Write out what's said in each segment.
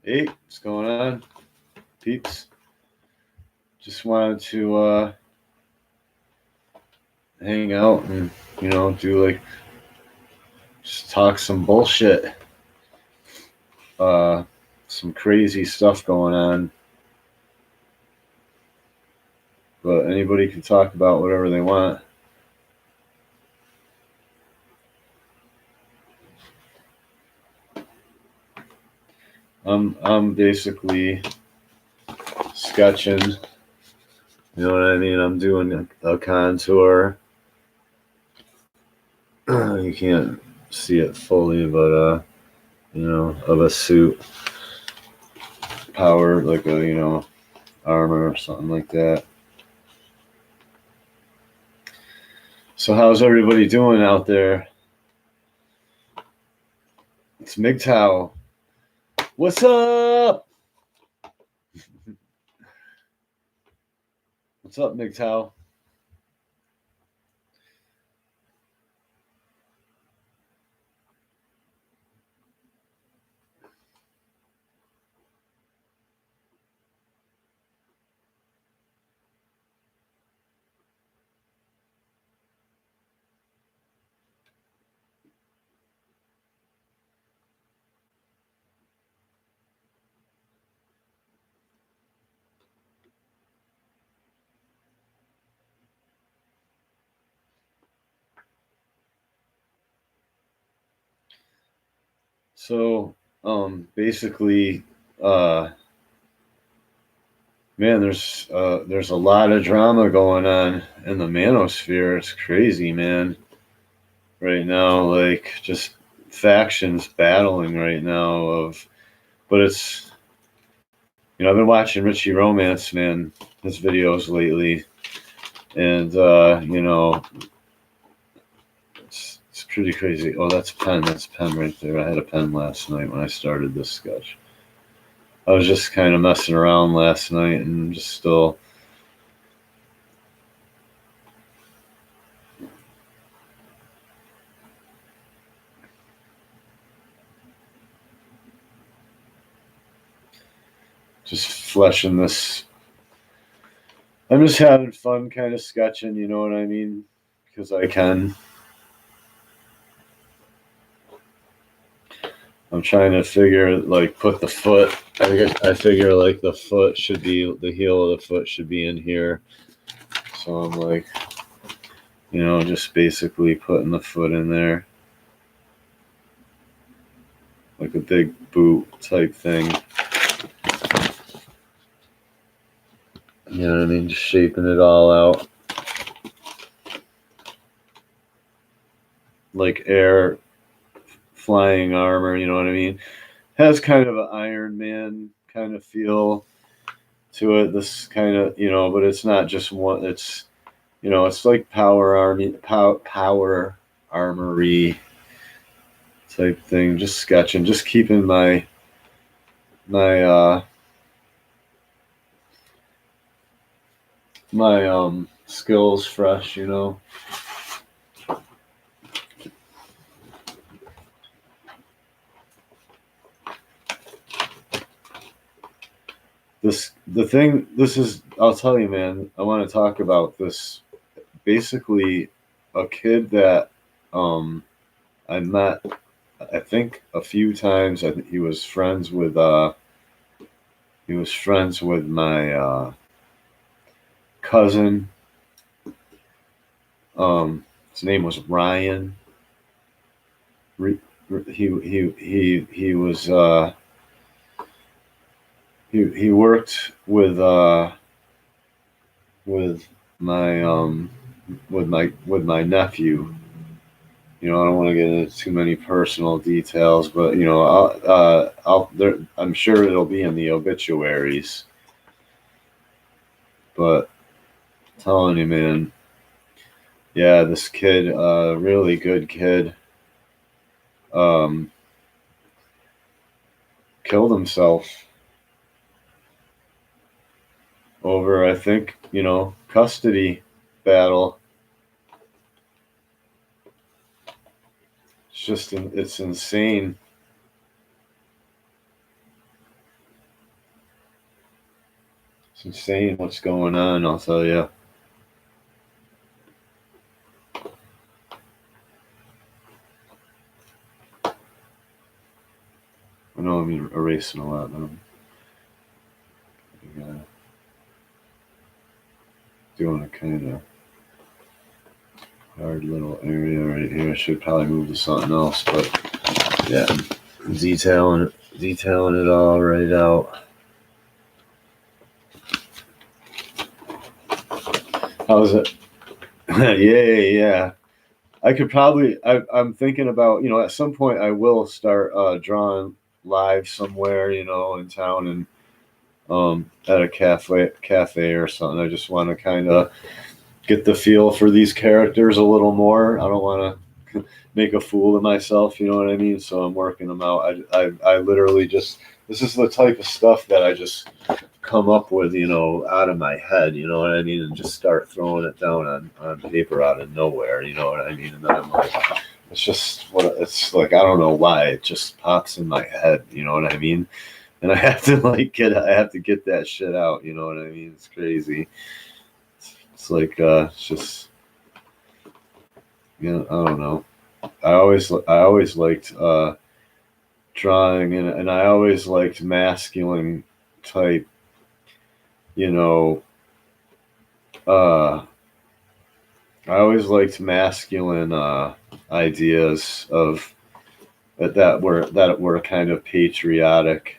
Hey, what's going on, peeps? Just wanted to hang out and do just talk some bullshit. Some crazy stuff going on, but anybody can talk about whatever they want. I'm basically sketching. You know what I mean? I'm doing a contour. You can't see it fully, but of a suit, power like a armor or something like that. So how's everybody doing out there? It's Mgtow. What's up? What's up, Mgtow? So, basically, man, there's a lot of drama going on in the manosphere. It's crazy, man. Right now, like just factions battling right now. But it's I've been watching Richie Romance, man, his videos lately, and it's pretty crazy. Oh, that's pen right there. I had a pen last night when I started this sketch. I was just kind of messing around last night and just still just fleshing this. I'm just having fun kind of sketching, you know what I mean? Because I can. I'm trying to figure, like, put the foot. I figure, like, the heel of the foot should be in here. So I'm like, just basically putting the foot in there. Like a big boot type thing. You know what I mean? Just shaping it all out. Like air flying armor, you know what I mean? Has kind of an Iron Man kind of feel to it. This kind of, but it's not just one. It's, it's like power armory type thing. Just sketching, just keeping my skills fresh, I'll tell you, man, I want to talk about this. Basically, a kid that I met, I think, a few times. I think he was friends with my cousin. His name was Ryan. He was he worked with my with my nephew. I don't want to get into too many personal details, but I'm sure it'll be in the obituaries. But I'm telling you, man, yeah, this kid, really good kid, killed himself over, I think, custody battle. It's insane. insane what's going on, I'll tell you. I know I'm erasing a lot, but I'm doing a kind of hard little area right here. I should probably move to something else, but yeah, detailing it all right out. How's it? Yeah. I could probably. I'm thinking about, at some point I will start drawing live somewhere, in town, and at a cafe or something. I just want to kind of get the feel for these characters a little more. I don't want to make a fool of myself, you know what I mean? So I'm working them out. I literally just, this is the type of stuff that I just come up with, out of my head, you know what I mean? And just start throwing it down on paper out of nowhere, you know what I mean? And then I'm like, it's just what it's like. I don't know why it just pops in my head, you know what I mean? And I have to I have to get that shit out, you know what I mean? It's crazy. It's like, it's just, I don't know. I always liked drawing, and I always liked masculine type, you know. I always liked masculine ideas of that were kind of patriotic.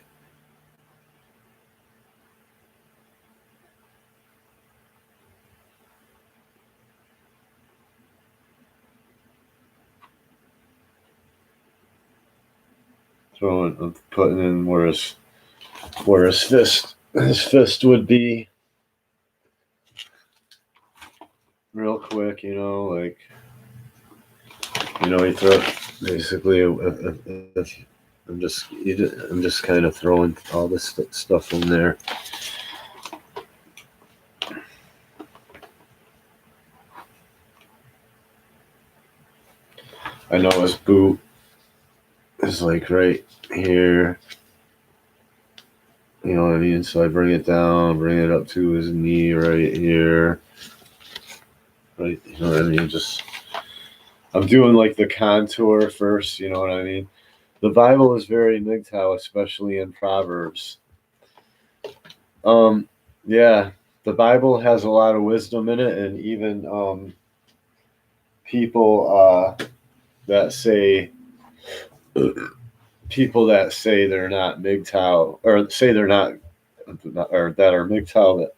I'm putting in where his fist would be, real quick, like, he throw basically. If I'm just kind of throwing all this stuff in there. I know his boot is like right here. You know what I mean? So I bring it down, bring it up to his knee right here. Right, you know what I mean? Just, I'm doing like the contour first, you know what I mean? The Bible is very Mgtow, especially in Proverbs. Yeah, the Bible has a lot of wisdom in it, and even people that say they're not Mgtow, or say they're not, or that are Mgtow, that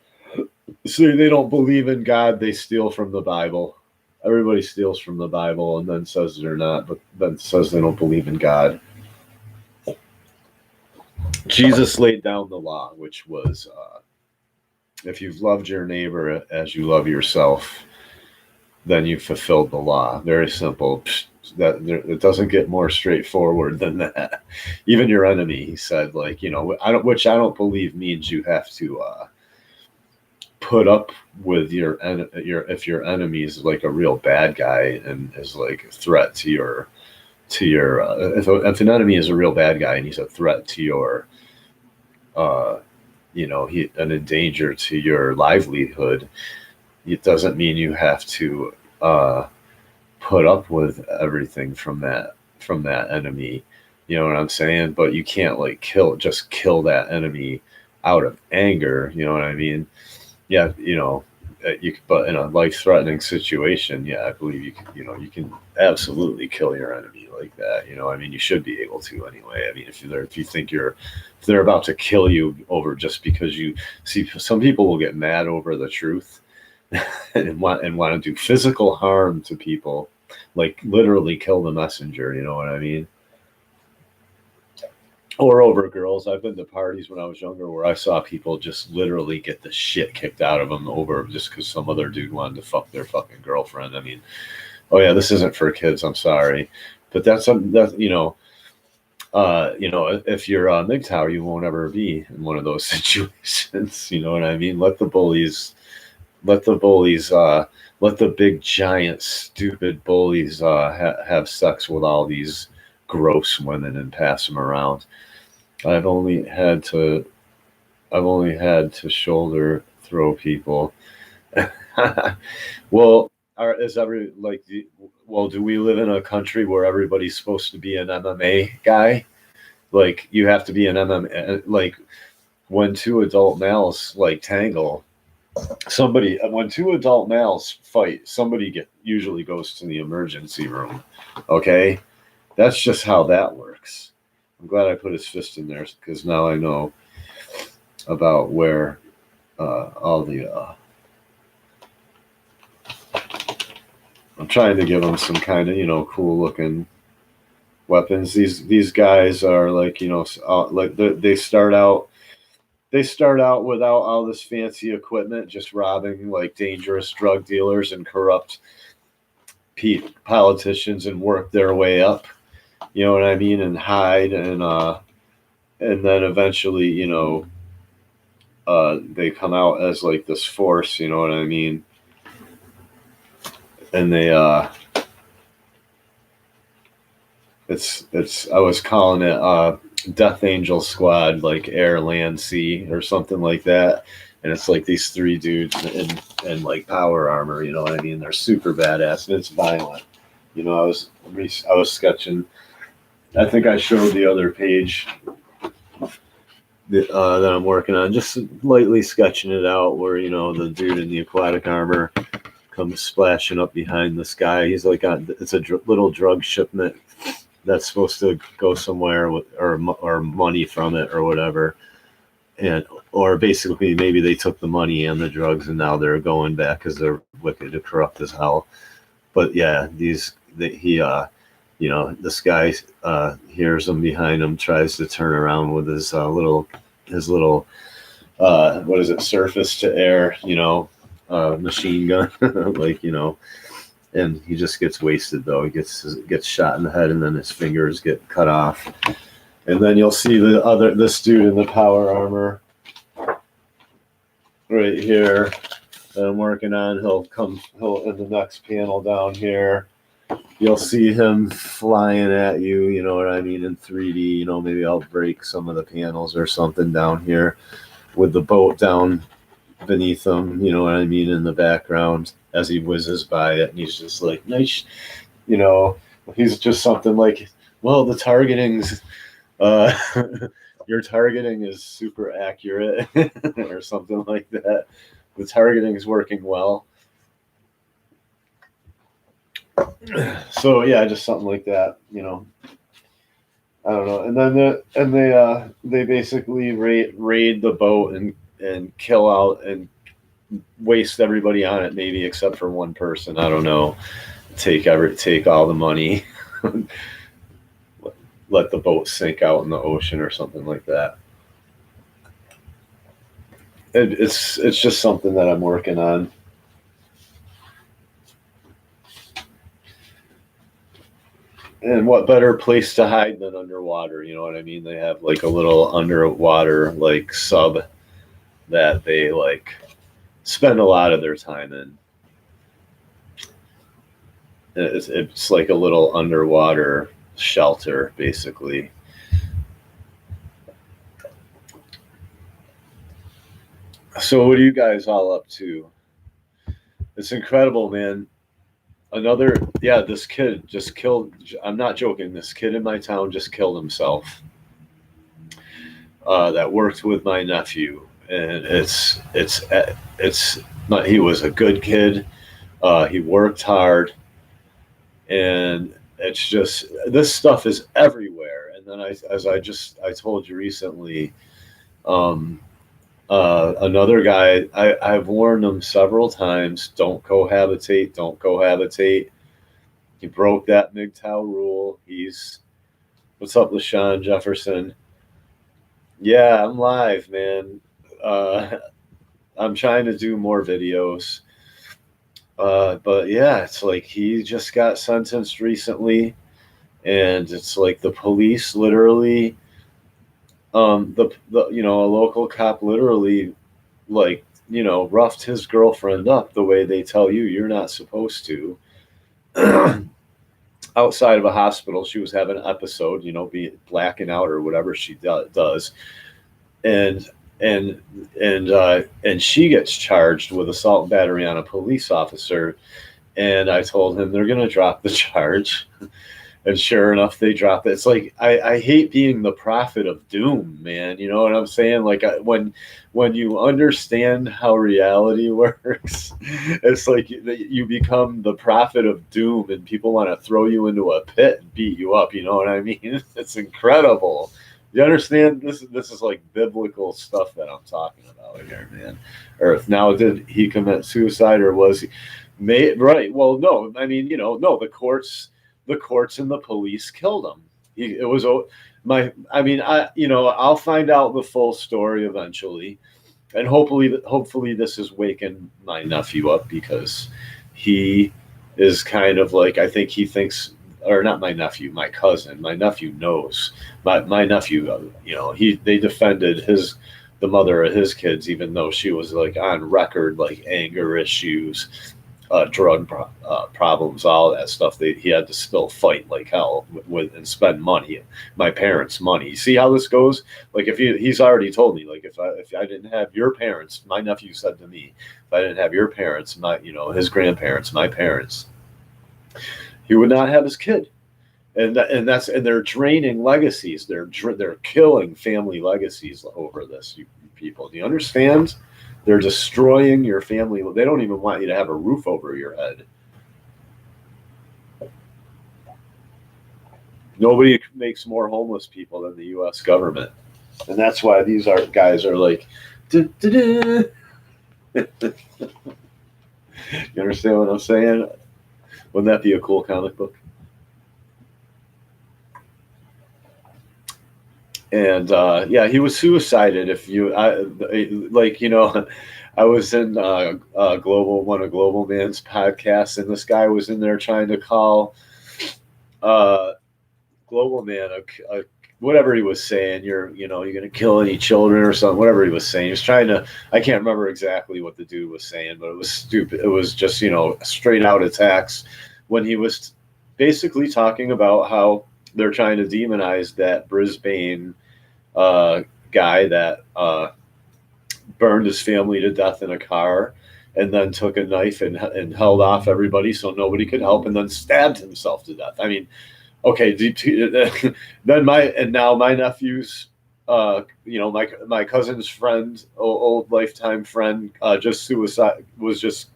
say they don't believe in God, they steal from the Bible. Everybody steals from the Bible and then says they're not, but then says they don't believe in God. Jesus laid down the law, which was, if you've loved your neighbor as you love yourself, then you fulfilled the law. Very simple. It doesn't get more straightforward than that. Even your enemy, he said, like, which I don't believe means you have to put up with if your enemy is like a real bad guy and is like a threat to your if an enemy is a real bad guy and he's a threat to your an danger to your livelihood, it doesn't mean you have to put up with everything from that enemy. You know what I'm saying? But you can't like kill that enemy out of anger. You know what I mean? Yeah, but in a life-threatening situation, yeah, I believe you can absolutely kill your enemy like that. I mean, you should be able to anyway. I mean, if you think if they're about to kill you over just because you see, some people will get mad over the truth and want to do physical harm to people, like literally kill the messenger. You know what I mean? Or over girls. I've been to parties when I was younger where I saw people just literally get the shit kicked out of them over just because some other dude wanted to fuck their fucking girlfriend. I mean, oh yeah, this isn't for kids. I'm sorry, but that's if you're Mgtow, you won't ever be in one of those situations. You know what I mean? Let the big giant stupid bullies have sex with all these gross women and pass them around. I've only had to I've only had to shoulder throw people. Well, is every like? Well, do we live in a country where everybody's supposed to be an MMA guy? Like you have to be an MMA. Like when two adult males like tangle, somebody when two adult males fight, somebody usually goes to the emergency room. Okay, that's just how that works. I'm glad I put his fist in there because now I know about where all the. I'm trying to give them some kind of cool looking weapons. These guys are like like they start out without all this fancy equipment, just robbing like dangerous drug dealers and corrupt politicians and work their way up. You know what I mean? And hide and then eventually they come out as like this force. You know what I mean? And they it's I was calling it Death Angel Squad, like air, land, sea, or something like that. And it's like these three dudes in like power armor. You know what I mean? They're super badass and it's violent. I was sketching. I think I showed the other page that I'm working on, just lightly sketching it out. Where the dude in the aquatic armor comes splashing up behind this guy. He's like it's a little drug shipment that's supposed to go somewhere or money from it or whatever, or basically maybe they took the money and the drugs and now they're going back because they're wicked and corrupt as hell. But yeah, this guy hears them behind him, tries to turn around with his little what is it, surface to air machine gun like and he just gets wasted though. He gets shot in the head and then his fingers get cut off. And then you'll see this dude in the power armor right here that I'm working on. He'll in the next panel down here. You'll see him flying at you, you know what I mean, in 3D. Maybe I'll break some of the panels or something down here with the boat down beneath him, you know what I mean, in the background as he whizzes by it, and he's just like, nice, he's just something like, well, the targeting's your targeting is super accurate or something like that. The targeting is working well. So yeah, just something like that, I don't know. And then they basically raid the boat and kill out and waste everybody on it, maybe except for one person. I don't know. Take all the money, let the boat sink out in the ocean or something like that. It's just something that I'm working on. And what better place to hide than underwater? You know what I mean? They have like a little underwater like sub that they like spend a lot of their time in. It's like a little underwater shelter, basically. So what are you guys all up to? It's incredible, man. This kid just killed. I'm not joking. This kid in my town just killed himself. That worked with my nephew, and it's not. He was a good kid. He worked hard, and it's just this stuff is everywhere. And then I told you recently, another guy, I've warned him several times, don't cohabitate. He broke that Mgtow rule. What's up, LaShawn Jefferson? Yeah, I'm live, man. I'm trying to do more videos. But yeah, it's like he just got sentenced recently, and it's like the police literally, a local cop literally, like, roughed his girlfriend up the way they tell you're not supposed to. Outside of a hospital, she was having an episode, be blacking out or whatever she does, and and and she gets charged with assault and battery on a police officer. And I told him they're going to drop the charge. And sure enough, they drop it. It's like I hate being the prophet of doom, man. You know what I'm saying? Like when you understand how reality works, it's like you become the prophet of doom, and people want to throw you into a pit and beat you up. You know what I mean? It's incredible. You understand? This is like biblical stuff that I'm talking about here, man. Earth. Now, did he commit suicide, or was he? Right. Well, no. I mean, no. The courts and the police killed him. It was my. I mean, I'll find out the full story eventually, and hopefully this is waking my nephew up, because he is kind of like, I think he thinks, or not my nephew, my cousin. My nephew knows. My nephew, they defended the mother of his kids, even though she was like on record, like anger issues, drug problems, all that stuff. He had to still fight like hell with and spend money, my parents' money. See how this goes? Like he's already told me, like if I didn't have your parents, my nephew said to me, if I didn't have your parents, his grandparents, my parents, he would not have his kid. And they're draining legacies. They're killing family legacies over this. You people, do you understand? They're destroying your family. They don't even want you to have a roof over your head. Nobody makes more homeless people than the U.S. government, and that's why these guys are like, you understand what I'm saying? Wouldn't that be a cool comic book? And yeah, he was suicided. I was in one of Global Man's podcasts, and this guy was in there trying to call Global Man whatever he was saying. You're going to kill any children or something. Whatever he was saying, he was trying to. I can't remember exactly what the dude was saying, but it was stupid. It was just straight out attacks when he was basically talking about how they're trying to demonize that Brisbane guy that burned his family to death in a car, and then took a knife and held off everybody so nobody could help, and then stabbed himself to death. I mean, okay, then now my nephew's, my cousin's friend, old lifetime friend, was just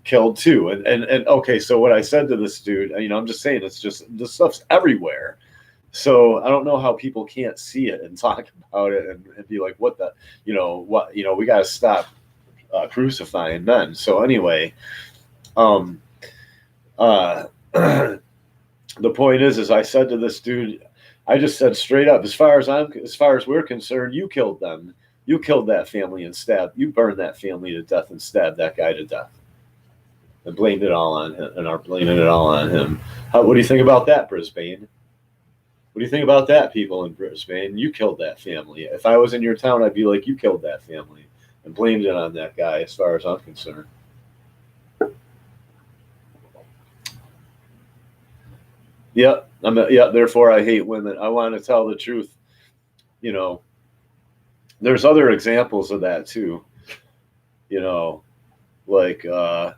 killed too. And okay, so what I said to this dude, I'm just saying, it's just, this stuff's everywhere. So I don't know how people can't see it and talk about it and be like, what the, we got to stop crucifying men. So anyway, the point is I said to this dude, I just said straight up, as far as we're concerned, you killed them. You killed that family you burned that family to death and stabbed that guy to death. And blamed it all on him, and are blaming it all on him. What do you think about that, Brisbane? What do you think about that, people in Brisbane? You killed that family. If I was in your town, I'd be like, you killed that family, and blamed it on that guy, as far as I'm concerned. Yep. Therefore, I hate women. I want to tell the truth. There's other examples of that too. Like, oh,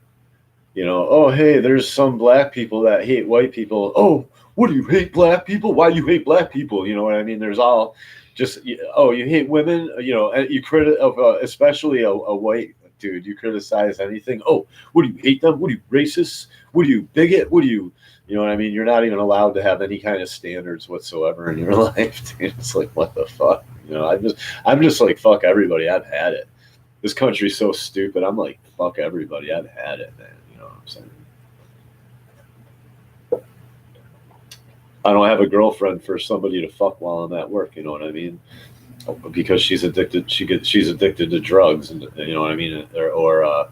hey, there's some black people that hate white people. Oh, what do you hate black people? Why do you hate black people? You know what I mean? There's all just, you hate women, and you especially a white dude, you criticize anything. Oh, what do you hate them? What are you, racist? What do you, bigot? What do you know what I mean? You're not even allowed to have any kind of standards whatsoever in your life, dude. It's like, what the fuck? I'm just like, fuck everybody. I've had it. This country's so stupid. I'm like, fuck everybody. I've had it, man. You know what I'm saying? I don't have a girlfriend for somebody to fuck while I'm at work. You know what I mean? Because she's addicted. She's addicted to drugs, and you know what I mean, or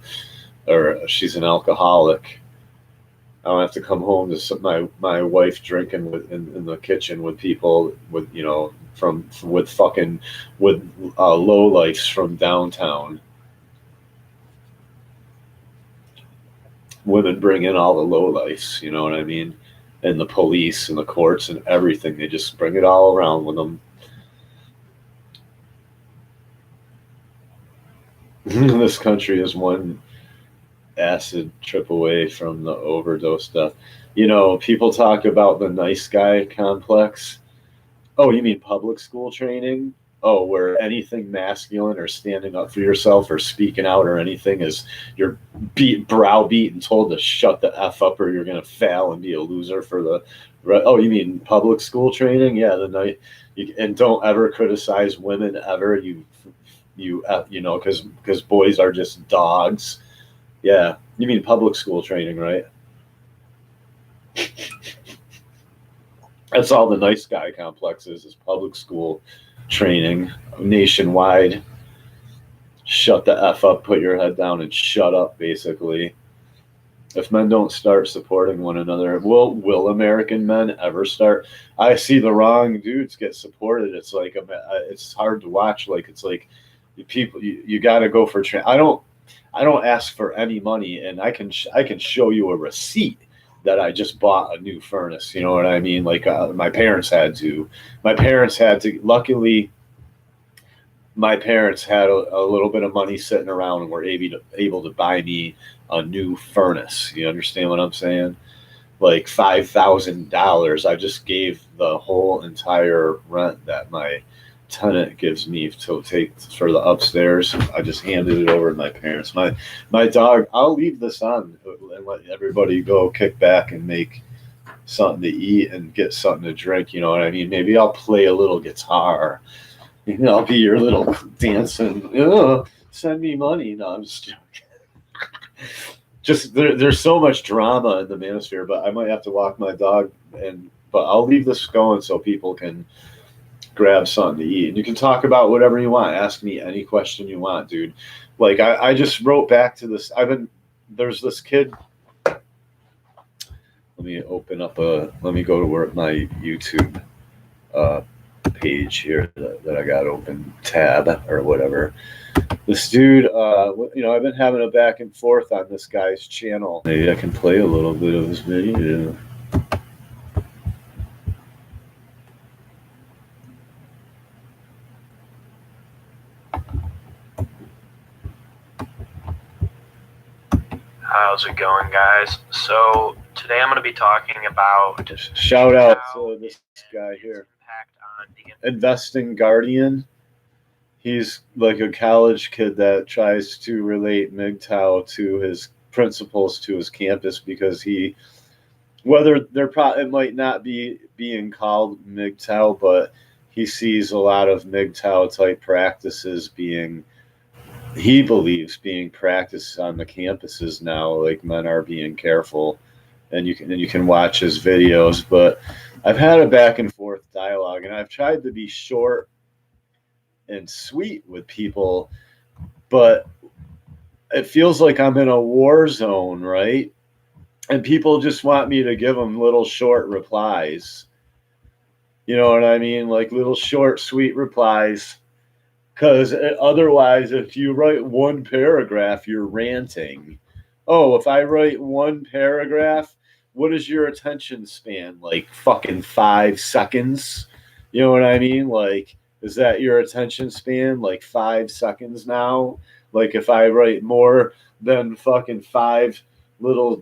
she's an alcoholic. I don't have to come home to my wife drinking in the kitchen with people with low lifes from downtown. Women bring in all the low lifes, you know what I mean, and the police and the courts and everything. They just bring it all around with them. This country is one acid trip away from the overdose death. You know, people talk about the nice guy complex. Oh, you mean public school training? Oh, where anything masculine or standing up for yourself or speaking out or anything is you're browbeat and told to shut the f up or you're gonna fail and be a loser for the. Oh, you mean public school training? Yeah, the night. And don't ever criticize women ever. You know, because boys are just dogs. Yeah, you mean public school training, right? That's all the nice guy complex is public school training nationwide. Shut the f up, put your head down, and shut up. Basically, if men don't start supporting one another, will American men ever start? I see the wrong dudes get supported. It's like it's hard to watch. Like it's like people you got to go for. I don't ask for any money, and I can show you a receipt that I just bought a new furnace. You know what I mean? Like my parents had to. My parents had to. Luckily, my parents had a little bit of money sitting around and were able to buy me a new furnace. You understand what I'm saying? Like $5,000. I just gave the whole entire rent that my tenant gives me to take for the upstairs. I just handed it over to my parents. My dog. I'll leave this on and let everybody go kick back and make something to eat and get something to drink. You know what I mean? Maybe I'll play a little guitar. You know, I'll be your little dancing. Send me money. No, I'm just joking. Just there's so much drama in the manosphere, but I might have to walk my dog but I'll leave this going so people can grab something to eat. And you can talk about whatever you want. Ask me any question you want, dude. Like I just wrote back to this. There's this kid. Let me go to my YouTube page here that I got open, tab or whatever. This dude, I've been having a back and forth on this guy's channel. Maybe I can play a little bit of his video. How's it going, guys? So today I'm going to be talking about shout out to this guy here, Investing Guardian. He's like a college kid that tries to relate Mgtow to his principles to his campus because it might not be being called Mgtow, but he sees a lot of Mgtow type practices he believes being practiced on the campuses now. Like men are being careful, and you can watch his videos. But I've had a back and forth dialogue, and I've tried to be short and sweet with people, but it feels like I'm in a war zone, right? And people just want me to give them little short replies. You know what I mean? Like little short, sweet replies. Because otherwise, if you write one paragraph, you're ranting. Oh, if I write one paragraph, what is your attention span? Like fucking 5 seconds? You know what I mean? Like, is that your attention span? Like 5 seconds now? Like if I write more than fucking 5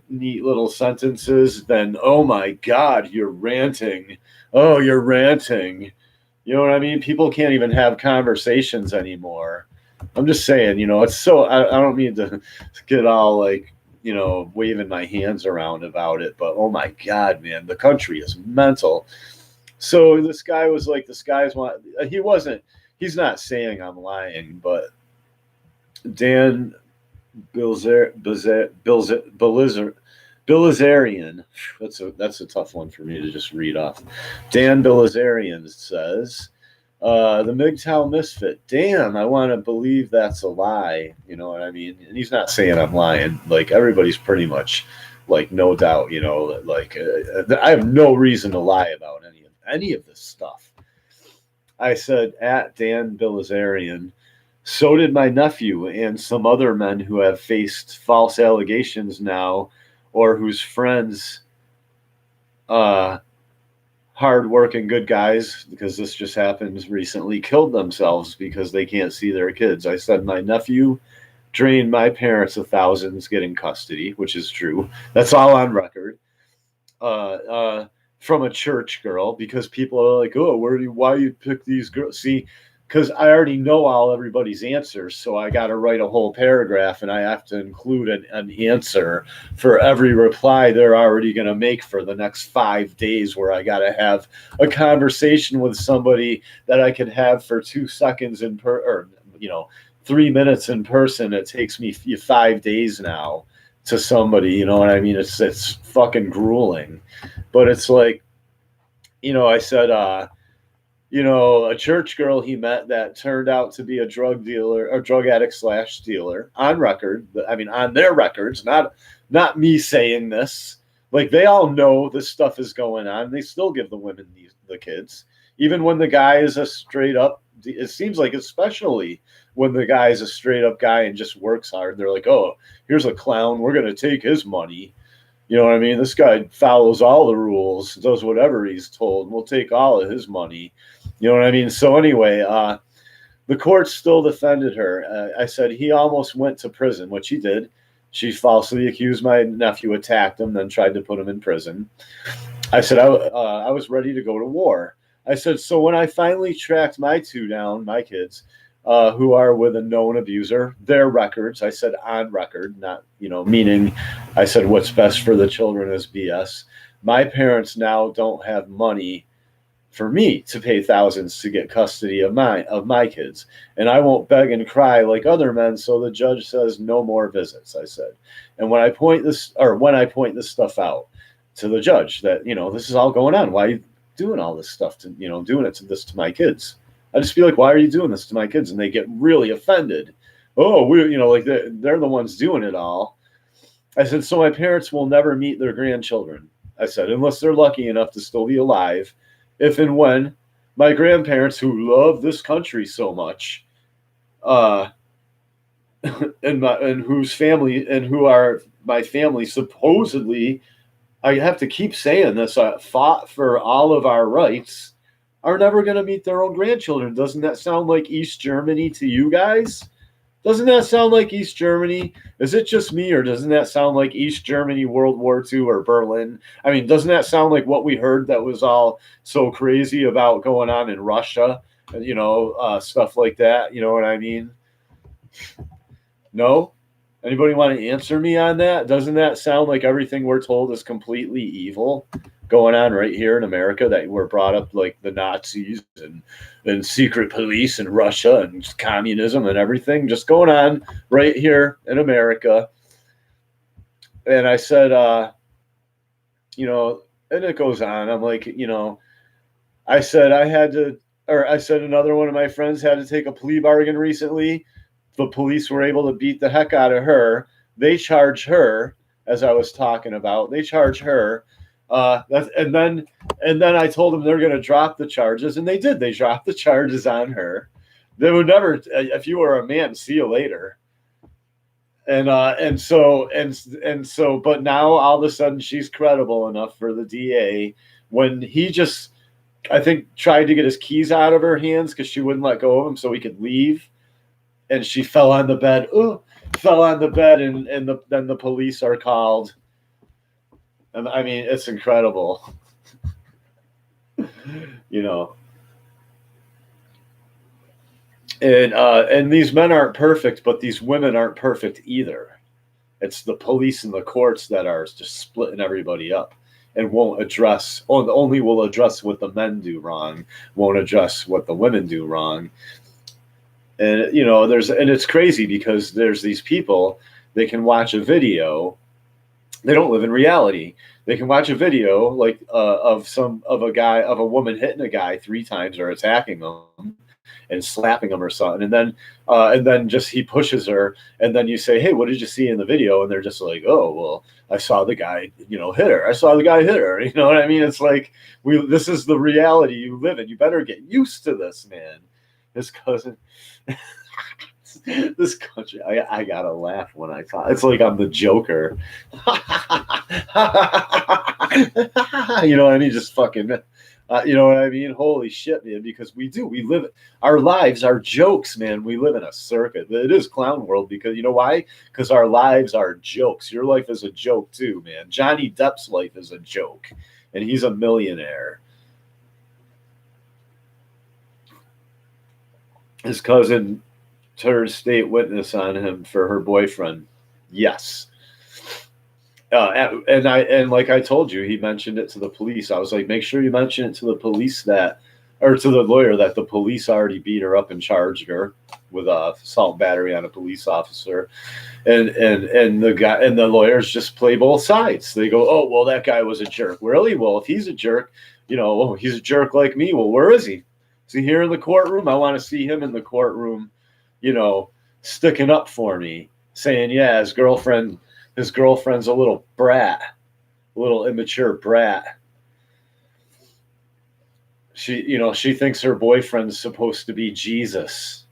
neat little sentences, then oh my God, you're ranting. Oh, you're ranting. You know what I mean? People can't even have conversations anymore. I'm just saying, it's so, I don't mean to get all like, waving my hands around about it, but oh my God, man, the country is mental. So this guy was like, he's not saying I'm lying, but Dan Bilzerian, that's a tough one for me to just read off. Dan Bilzerian says, the Mgtow misfit. Damn, I want to believe that's a lie. You know what I mean? And he's not saying I'm lying. Like everybody's pretty much, like no doubt. I have no reason to lie about any of this stuff. I said at Dan Bilzerian. So did my nephew and some other men who have faced false allegations now, or whose friends, hard-working good guys, because this just happened recently, killed themselves because they can't see their kids. I said my nephew drained my parents of thousands getting custody, which is true. That's all on record. From a church girl, because people are like, oh, why you pick these girls? See, because I already know all everybody's answers, so I got to write a whole paragraph, and I have to include an answer for every reply they're already going to make for the next 5 days, where I got to have a conversation with somebody that I could have for 2 seconds or 3 minutes in person. It takes me 5 days now to somebody, you know what I mean? It's fucking grueling. But it's like, I said, a church girl he met that turned out to be a drug dealer or drug addict / dealer on record. I mean, on their records, not me saying this. Like, they all know this stuff is going on. They still give the women the kids, even when the guy is a straight up. It seems like, especially when the guy is a straight up guy and just works hard, they're like, oh, here's a clown, we're going to take his money. You know what I mean? This guy follows all the rules, does whatever he's told. We'll take all of his money. You know what I mean? So anyway, the court still defended her. I said he almost went to prison, which he did. She falsely accused my nephew, attacked him, then tried to put him in prison. I said I was ready to go to war. I said, so when I finally tracked my two down, my kids, who are with a known abuser, their records, I said on record, not, meaning I said what's best for the children is BS. My parents now don't have money for me to pay thousands to get custody of my kids. And I won't beg and cry like other men, so the judge says no more visits, I said. And when I point this stuff out to the judge that, this is all going on, why are you doing all this stuff to, doing it to my kids? I just feel like, why are you doing this to my kids? And they get really offended. Oh, like they're the ones doing it all. I said, so my parents will never meet their grandchildren. I said, unless they're lucky enough to still be alive. If and when my grandparents, who love this country so much, and whose family and who are my family supposedly, I have to keep saying this, fought for all of our rights, are never going to meet their own grandchildren. Doesn't that sound like East Germany to you guys? Doesn't that sound like East Germany? Is it just me, or doesn't that sound like East Germany, World War II, or Berlin? I mean, doesn't that sound like what we heard that was all so crazy about going on in Russia? Stuff like that. You know what I mean? No? Anybody want to answer me on that? Doesn't that sound like everything we're told is completely evil going on right here in America, that we're brought up like the Nazis and secret police and Russia and communism and everything just going on right here in America? And I said, and it goes on. I'm like, I said another one of my friends had to take a plea bargain recently. The police were able to beat the heck out of her. They charge her, as I was talking about. They charge her. And then I told them they're going to drop the charges, and they did. They dropped the charges on her. They would never, if you were a man, see you later. And so, but now all of a sudden she's credible enough for the DA, when he just, I think, tried to get his keys out of her hands because she wouldn't let go of him so he could leave. And she fell on the bed. And then the police are called. And I mean, it's incredible. And these men aren't perfect, but these women aren't perfect either. It's the police and the courts that are just splitting everybody up and won't address, only will address what the men do wrong, won't address what the women do wrong. And, and it's crazy because there's these people, they can watch a video. They don't live in reality. They can watch a video like of a woman hitting a guy 3 times or attacking him and slapping him or something. And then just, he pushes her. And then you say, hey, what did you see in the video? And they're just like, oh, well, I saw the guy, hit her. I saw the guy hit her. You know what I mean? It's like, this is the reality you live in. You better get used to this, man. His cousin, this country, I gotta laugh when I talk. It's like I'm the Joker. You know what I mean? Just fucking You know what I mean? Holy shit, man! Because we do. We live our lives, our jokes, man. We live in a circuit. It is clown world because you know why? Because our lives are jokes. Your life is a joke too, man. Johnny Depp's life is a joke, and he's a millionaire. His cousin turned state witness on him for her boyfriend. Yes. And like I told you, he mentioned it to the police. I was like, make sure you mention it to the police that, or to the lawyer that the police already beat her up and charged her with assault battery on a police officer. And the guy and the lawyers just play both sides. They go, oh well, that guy was a jerk. Really? Well, if he's a jerk, oh, he's a jerk like me. Well, where is he? Is he here in the courtroom? I want to see him in the courtroom, you know, sticking up for me, saying, yeah, his girlfriend's a little brat, a little immature brat. She thinks her boyfriend's supposed to be Jesus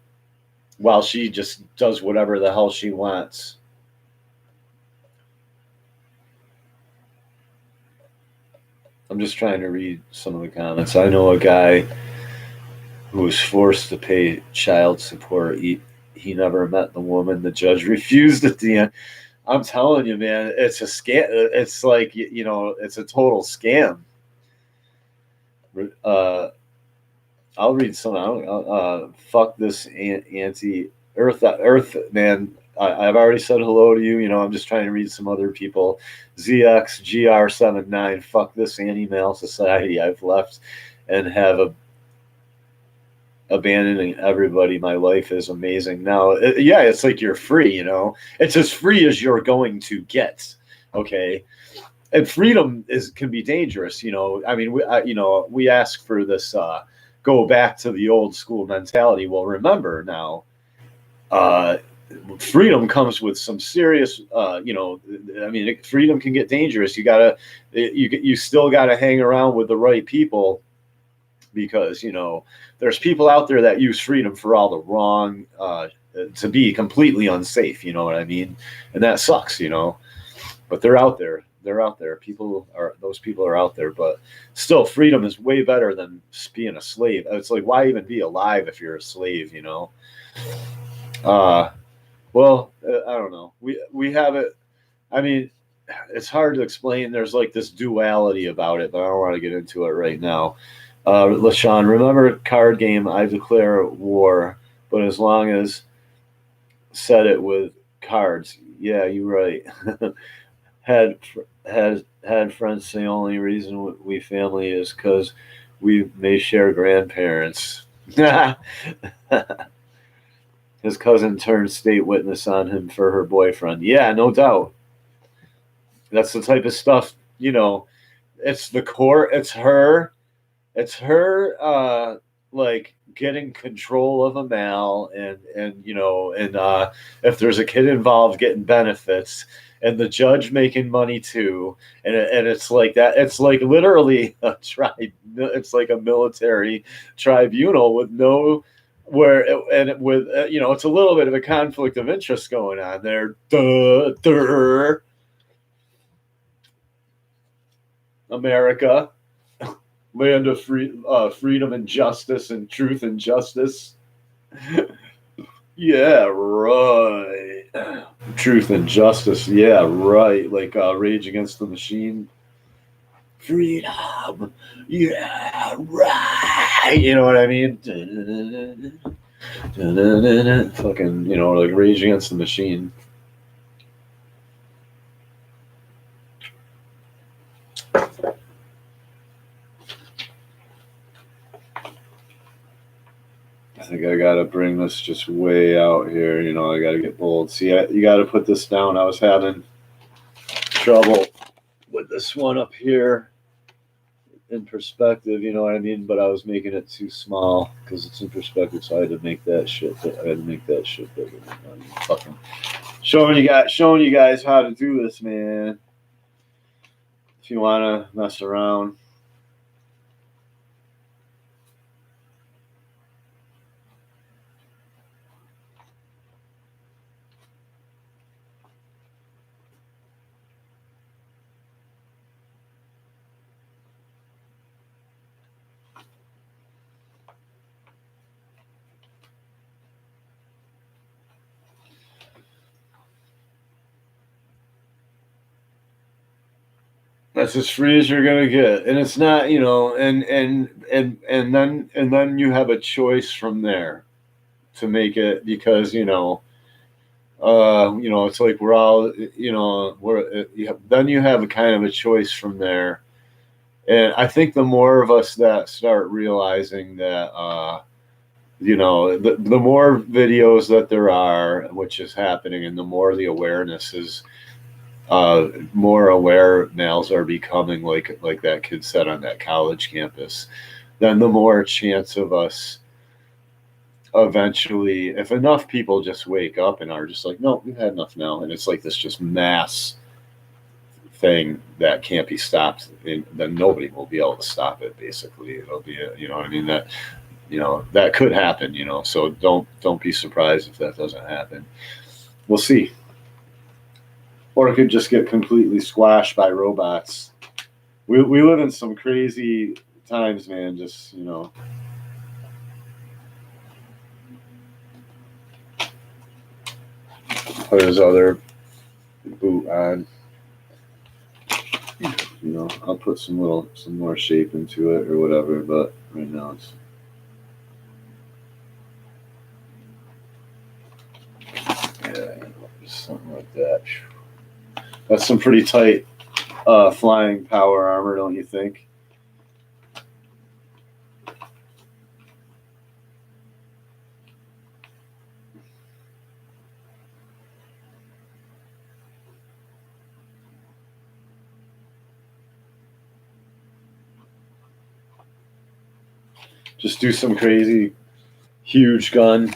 while she just does whatever the hell she wants. I'm just trying to read some of the comments. I know a guy who was forced to pay child support. He never met the woman. The judge refused at the end. I'm telling you, man, it's a scam. It's like, it's a total scam. I'll read some. Fuck this Earth, man. I've already said hello to you. I'm just trying to read some other people. ZXGR79. Fuck this anti-male society. I've left and have abandoning everybody. My life is amazing now. Yeah, it's like you're free. It's as free as you're going to get. Okay. And freedom can be dangerous. I mean, we ask for this, go back to the old school mentality. Well, remember now, freedom comes with some serious, I mean, freedom can get dangerous. You still gotta hang around with the right people, because there's people out there that use freedom for all the wrong, to be completely unsafe. You know what I mean? And that sucks. But they're out there. Those people are out there, but still, freedom is way better than being a slave. It's like, why even be alive if you're a slave? Well, I don't know. We have it. I mean, it's hard to explain. There's like this duality about it, but I don't want to get into it right now. LaShawn, remember card game? I declare war, but as long as said it with cards. Yeah, you're right. had friends. The only reason we family is because we may share grandparents. His cousin turned state witness on him for her boyfriend. Yeah, no doubt. That's the type of stuff. It's the court. It's her. It's her. Like getting control of a mal, and if there's a kid involved, getting benefits, and the judge making money too, and it's like that. It's like literally a tribe. It's like a military tribunal with no, with it's a little bit of a conflict of interest going on there. Duh. America, land of freedom and justice and truth and justice. Yeah, right. Truth and justice. Yeah, right. Like Rage Against the Machine. Freedom. Yeah, right. You know what I mean? Fucking, like Rage Against the Machine. I think I gotta bring this just way out here. I gotta get bold. See, you gotta put this down. I was having trouble with this one up here in perspective. You know what I mean? But I was making it too small because it's in perspective. So I had to make that shit. Bigger. I'm fucking showing you guys how to do this, man. If you wanna mess around. That's as free as you're gonna get, and it's not, and then you have a choice from there to make it, because it's like we're all, then you have a kind of a choice from there. And I think the more of us that start realizing that, the more videos that there are, which is happening, and the more the awareness is, more aware males are becoming, like that kid said on that college campus, then the more chance of us eventually, if enough people just wake up and are just like, no, we've had enough now, and it's like this just mass thing that can't be stopped, then nobody will be able to stop it. Basically, it'll be you know what I mean, that that could happen, so don't be surprised if that doesn't happen. We'll see. Or it could just get completely squashed by robots. We live in some crazy times, man. Just put his other boot on. I'll put some more shape into it or whatever, but right now it's, yeah, something like that. That's some pretty tight flying power armor, don't you think? Just do some crazy huge gun.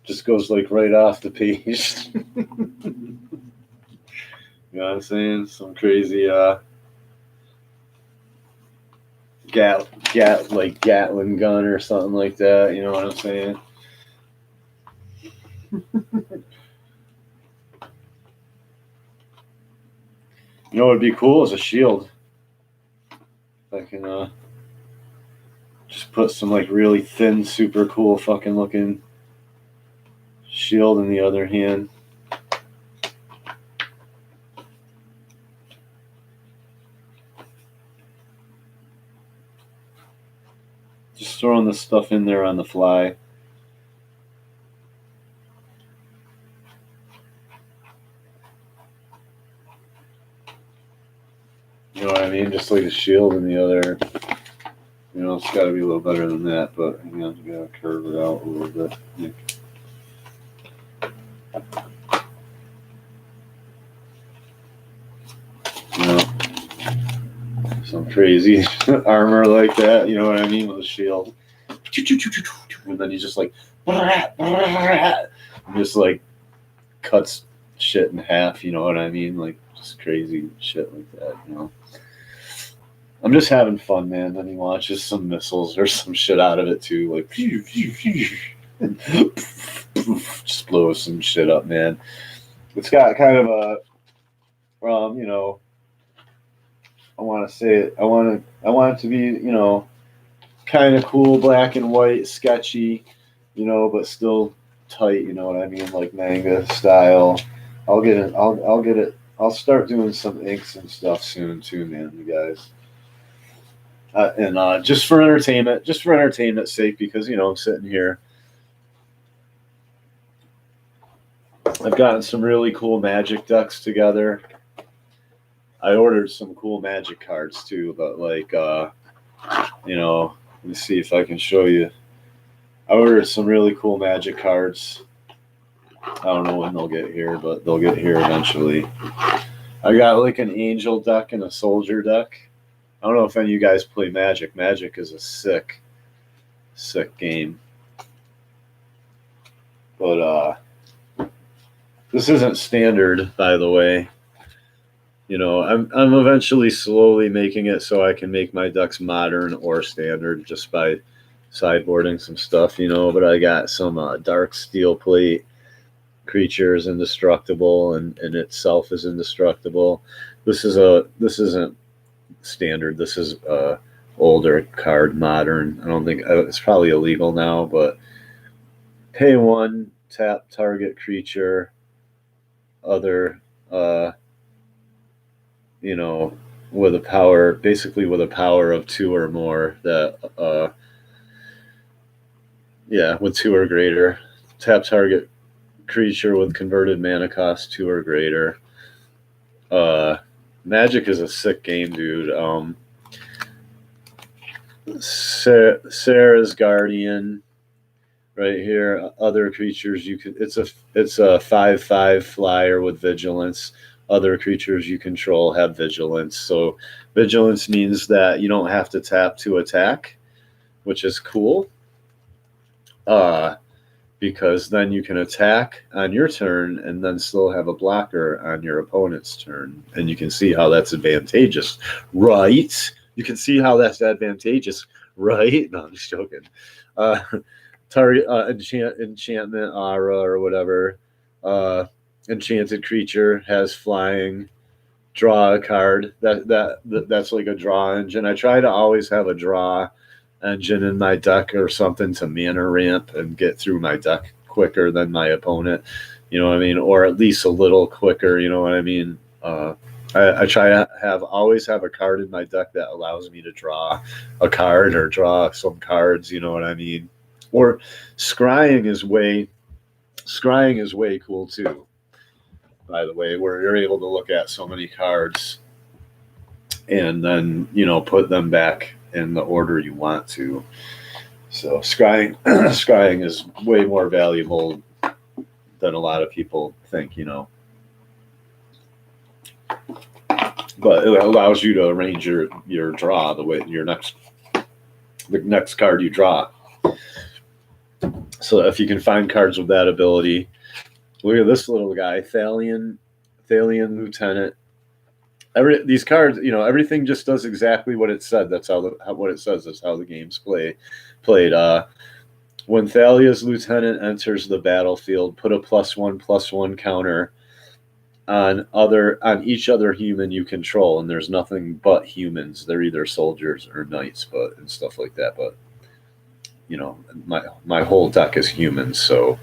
Just goes like right off the page. You know what I'm saying? Some crazy like Gatling gun or something like that. You know what I'm saying? You know what would be cool is a shield. If I can just put some like really thin, super cool fucking looking shield in the other hand. Just throwing this stuff in there on the fly. You know what I mean? Just like a shield in the other. It's got to be a little better than that, but you got to curve it out a little bit. Yeah. Some crazy armor like that. You know what I mean? With a shield, and then you just like, and just like cuts shit in half. You know what I mean? Like just crazy shit like that. I'm just having fun, man. Then he launches some missiles or some shit out of it too, like just blows some shit up, man. It's got kind of a, I want to say it. I want it to be, kind of cool, black and white, sketchy, but still tight. You know what I mean, like manga style. I'll get it. I'll get it. I'll start doing some inks and stuff soon too, man. You guys. And just for entertainment's sake, because I'm sitting here. I've gotten some really cool magic decks together. I ordered some cool magic cards too, but like, let me see if I can show you. I ordered some really cool magic cards. I don't know when they'll get here, but they'll get here eventually. I got like an angel deck and a soldier deck. I don't know if any of you guys play Magic. Magic is a sick game. But this isn't standard, by the way. I'm eventually slowly making it so I can make my decks modern or standard just by sideboarding some stuff, But I got some dark steel plate creatures indestructible, and itself is indestructible. This isn't standard. This is older card, modern. I don't think it's probably illegal now, but pay 1, tap target creature, other with a power, basically with a power of 2 or more. With 2 or greater. Tap target creature with converted mana cost 2 or greater. Magic is a sick game, dude. Sarah's Guardian, right here. Other creatures you can. It's a 5/5 flyer with vigilance. Other creatures you control have vigilance. So vigilance means that you don't have to tap to attack, which is cool. Because then you can attack on your turn and then still have a blocker on your opponent's turn. And you can see how that's advantageous, right? You can see how that's advantageous, right? No, I'm just joking. Target enchantment aura or whatever. Enchanted creature has flying. Draw a card. That's like a draw engine. I try to always have a draw engine in my deck or something to mana ramp and get through my deck quicker than my opponent. You know what I mean? Or at least a little quicker. You know what I mean? I try to always have a card in my deck that allows me to draw a card or draw some cards. You know what I mean? Or scrying is way cool too. By the way, where you're able to look at so many cards and then put them back in the order you want to. So scrying is way more valuable than a lot of people think. But it allows you to arrange your draw the way the next card you draw. So if you can find cards with that ability, look at this little guy, Thalian Lieutenant. These cards, everything just does exactly what it said. That's what it says. That's how the game's played. When Thalia's Lieutenant enters the battlefield, put a +1/+1 counter on each other human you control, and there's nothing but humans. They're either soldiers or knights, and stuff like that. But my whole deck is humans, so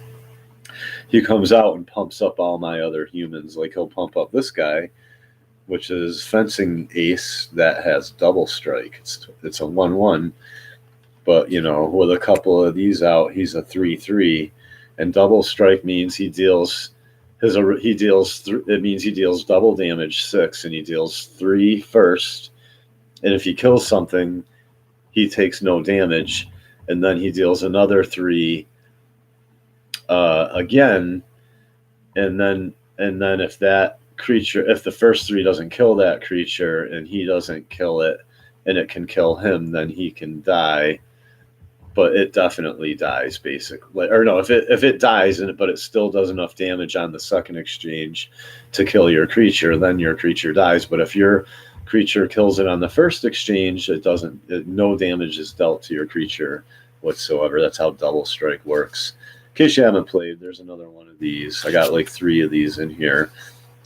he comes out and pumps up all my other humans. Like he'll pump up this guy, which is Fencing Ace that has double strike. It's a 1/1, but with a couple of these out, he's a 3/3, and double strike means it means he deals double damage 6, and he deals 3 first, and if he kills something, he takes no damage, and then he deals another 3 again, and then if that creature, if the first 3 doesn't kill that creature and he doesn't kill it and it can kill him, then he can die. But it definitely dies, basically. Or no, if it dies but it still does enough damage on the second exchange to kill your creature, then your creature dies. But if your creature kills it on the first exchange, no damage is dealt to your creature whatsoever. That's how double strike works. In case you haven't played, there's another one of these. I got like 3 of these in here.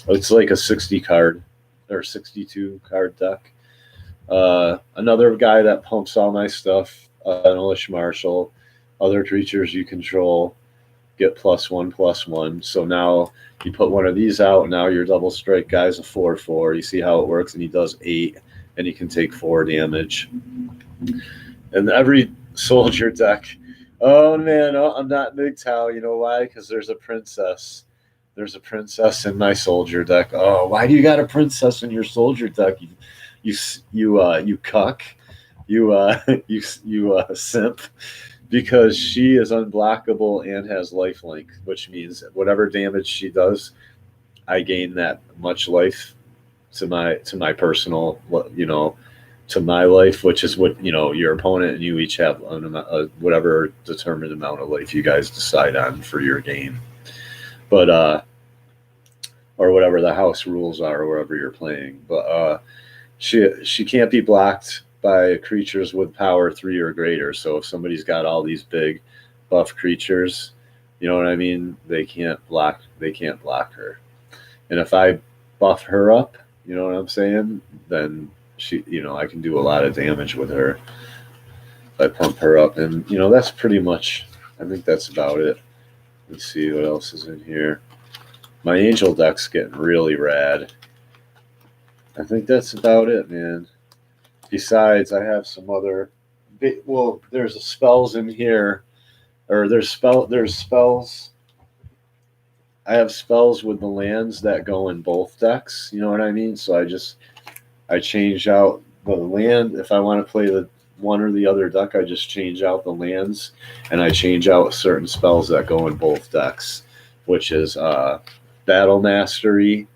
It's like a 60 card or 62 card deck. Another guy that pumps all my stuff, an Elish Marshal. Other creatures you control get +1/+1. So now you put one of these out, now your double strike guy's a 4/4. You see how it works, and he does 8, and he can take 4 damage. And every soldier deck, oh man, I'm not Mgtow. You know why? Because there's a princess. There's a princess in my soldier deck. Oh, why do you got a princess in your soldier deck? You cuck. You simp. Because she is unblockable and has lifelink, which means whatever damage she does, I gain that much life to my personal, to my life, which is what your opponent and you each have whatever determined amount of life you guys decide on for your game. But or whatever the house rules are, wherever you're playing. But she can't be blocked by creatures with power 3 or greater. So if somebody's got all these big buff creatures, you know what I mean? They can't block her. And if I buff her up, you know what I'm saying? Then she, I can do a lot of damage with her. If I pump her up, and that's pretty much. I think that's about it. Let's see what else is in here. My angel deck's getting really rad. I think that's about it, man. Besides, I have some other. Well, there's spells in here, or there's spells. I have spells with the lands that go in both decks. You know what I mean? So I change out the land if I want to play the one or the other deck. I just change out the lands, and I change out certain spells that go in both decks, which is Battle Mastery.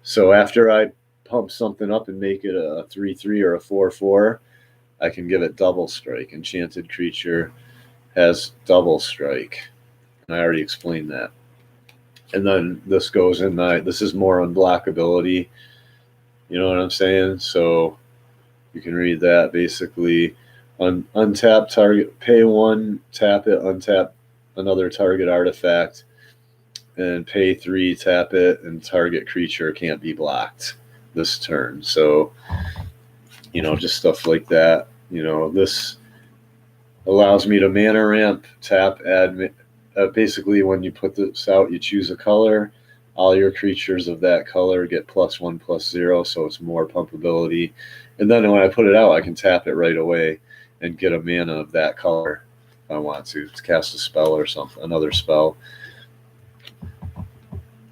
So after I pump something up and make it a 3/3 or a 4/4, I can give it double strike. Enchanted creature has double strike. And I already explained that. And then this goes in this is more unblockability. You know what I'm saying? So you can read that basically. Untap target, pay one, tap it, untap another target artifact, and pay 3, tap it, and target creature can't be blocked this turn. So, just stuff like that. This allows me to mana ramp, tap, add. Basically, when you put this out, you choose a color. All your creatures of that color get +1/+0, so it's more pumpability. And then when I put it out, I can tap it right away and get a mana of that color if I want to cast a spell or something, another spell.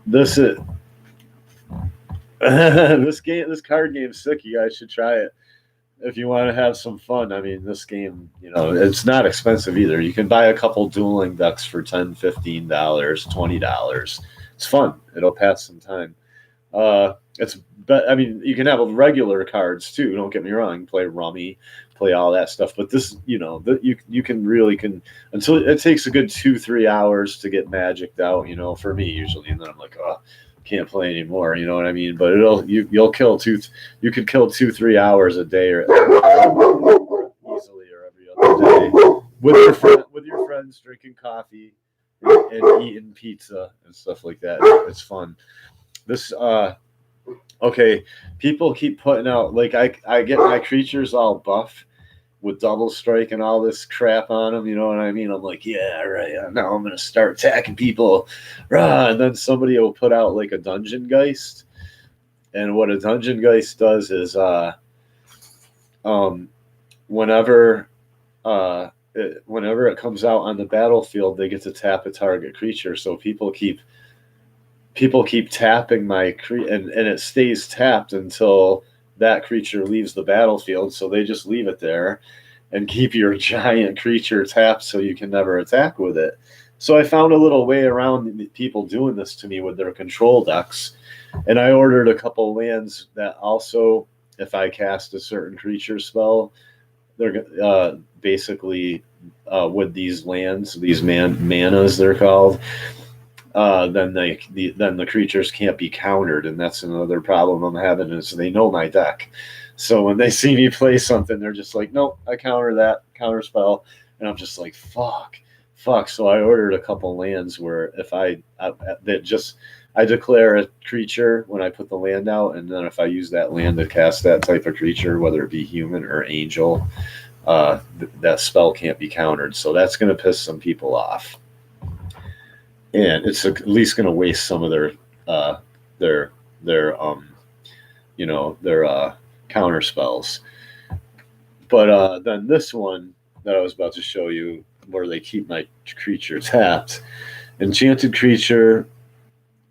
This is this card game's sick. You guys should try it if you want to have some fun. I mean, this game, it's not expensive either. You can buy a couple dueling decks for $10, $15, $20. It's fun. It'll pass some time. You can have regular cards too. Don't get me wrong. Play Rummy, play all that stuff. But this, you can until it takes a good 2-3 hours to get magicked out. For me usually, and then I'm like, oh, can't play anymore. You know what I mean? But you'll kill you could kill 2-3 hours a day or easily, or every other day with your friends drinking coffee and eating pizza and stuff like that. It's fun. This okay, people keep putting out, like, I get my creatures all buff with double strike and all this crap on them, you know what I mean? I'm like, yeah, right, now I'm gonna start attacking people, rah, and then somebody will put out like a Dungeon Geist, and what a Dungeon Geist does is whenever it comes out on the battlefield, they get to tap a target creature. So people keep tapping my and it stays tapped until that creature leaves the battlefield. So they just leave it there and keep your giant creature tapped so you can never attack with it. So I found a little way around people doing this to me with their control decks, and I ordered a couple lands that also, if I cast a certain creature spell, they're basically with these lands, these manas they're called. Then the creatures can't be countered, and that's another problem I'm having, is they know my deck. So when they see me play something, they're just like, nope, I counter that counter spell, and I'm just like, fuck. So I ordered a couple lands where if I declare a creature when I put the land out, and then if I use that land to cast that type of creature, whether it be human or angel, that spell can't be countered. So that's going to piss some people off. And it's at least going to waste some of their counter spells. But then this one that I was about to show you, where they keep my creature tapped, enchanted creature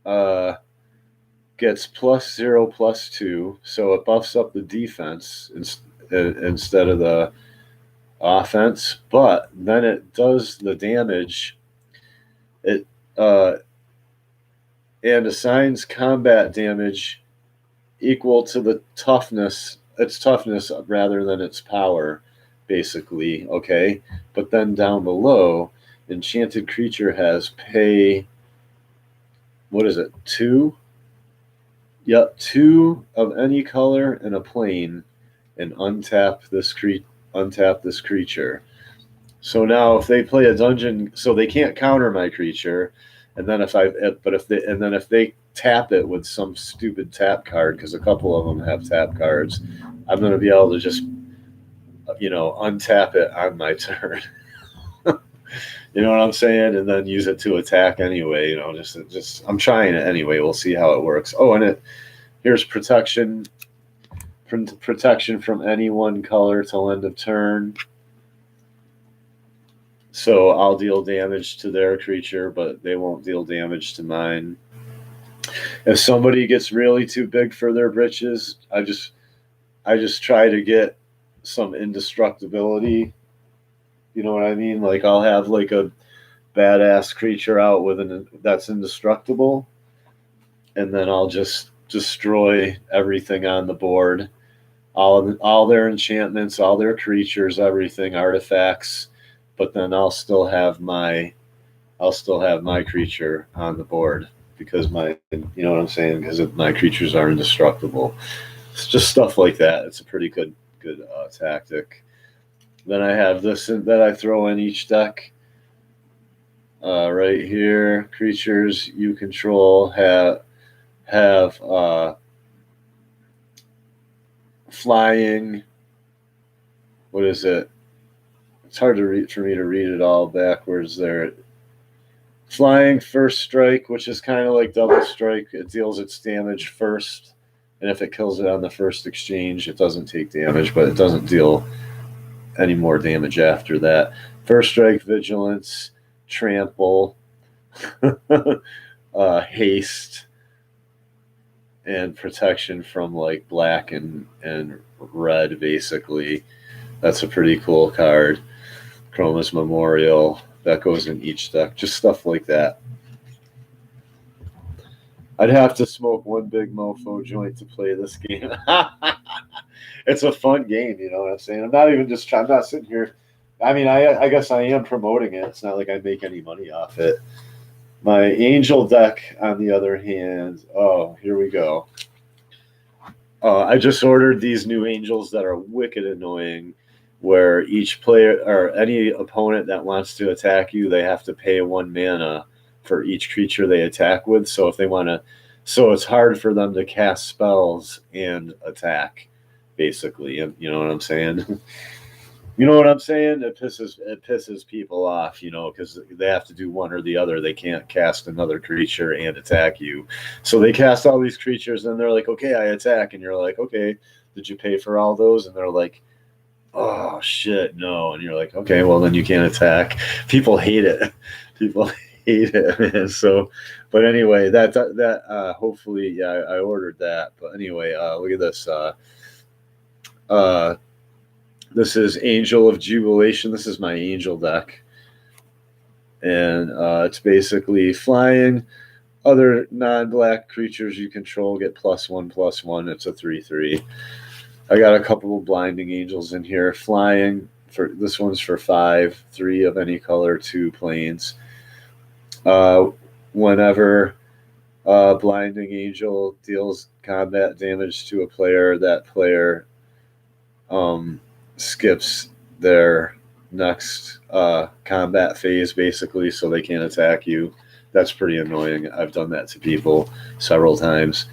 gets +0/+2, so it buffs up the defense instead of the offense. But then it does the damage. It and assigns combat damage equal to the its toughness rather than its power, basically. Okay, but then down below, enchanted creature has pay. What is it? 2? Yep, 2 of any color and a plane, and untap this creature. So now, if they play a dungeon, so they can't counter my creature, and then if they tap it with some stupid tap card, because a couple of them have tap cards, I'm going to be able to just, untap it on my turn. You know what I'm saying? And then use it to attack anyway. Just I'm trying it anyway. We'll see how it works. Oh, and Here's protection from any one color till end of turn. So I'll deal damage to their creature, but they won't deal damage to mine. If somebody gets really too big for their britches, I just try to get some indestructibility. You know what I mean? Like I'll have like a badass creature out that's indestructible, and then I'll just destroy everything on the board. All their enchantments, all their creatures, everything, artifacts, but then I'll still have my creature on the board because you know what I'm saying? Because my creatures are indestructible. It's just stuff like that. It's a pretty good tactic. Then I have this that I throw in each deck. Right here, creatures you control have flying. What is it? It's hard to read for me to read it all backwards there. Flying first strike, which is kind of like double strike. It deals its damage first, and if it kills it on the first exchange, it doesn't take damage, but it doesn't deal any more damage after that. First strike, vigilance, trample, haste, and protection from like black and red, basically. That's a pretty cool card. Chroma's Memorial, that goes in each deck. Just stuff like that. I'd have to smoke one big mofo joint to play this game. It's a fun game, you know what I'm saying? I'm not sitting here. I mean, I guess I am promoting it. It's not like I make any money off it. My angel deck, on the other hand, oh, here we go. I just ordered these new angels that are wicked annoying, where each player or any opponent that wants to attack you, they have to pay 1 mana for each creature they attack with. So if they want to, so it's hard for them to cast spells and attack, basically. You know what I'm saying? You know what I'm saying? It pisses people off, you know, because they have to do one or the other. They can't cast another creature and attack you. So they cast all these creatures, and they're like, okay, I attack. And you're like, okay, did you pay for all those? And they're like, oh, shit, no. And you're like, okay, well, then you can't attack. People hate it. People hate it, man. So, but anyway, that hopefully, yeah, I ordered that. But anyway, look at this. This is Angel of Jubilation. This is my angel deck. And it's basically flying. Other non-black creatures you control get +1/+1. It's a 3/3. I got a couple of blinding angels in here. Flying. This one's for 5. 3 of any color, 2 planes. Whenever blinding angel deals combat damage to a player, that player skips their next combat phase, basically, so they can't attack you. That's pretty annoying. I've done that to people several times.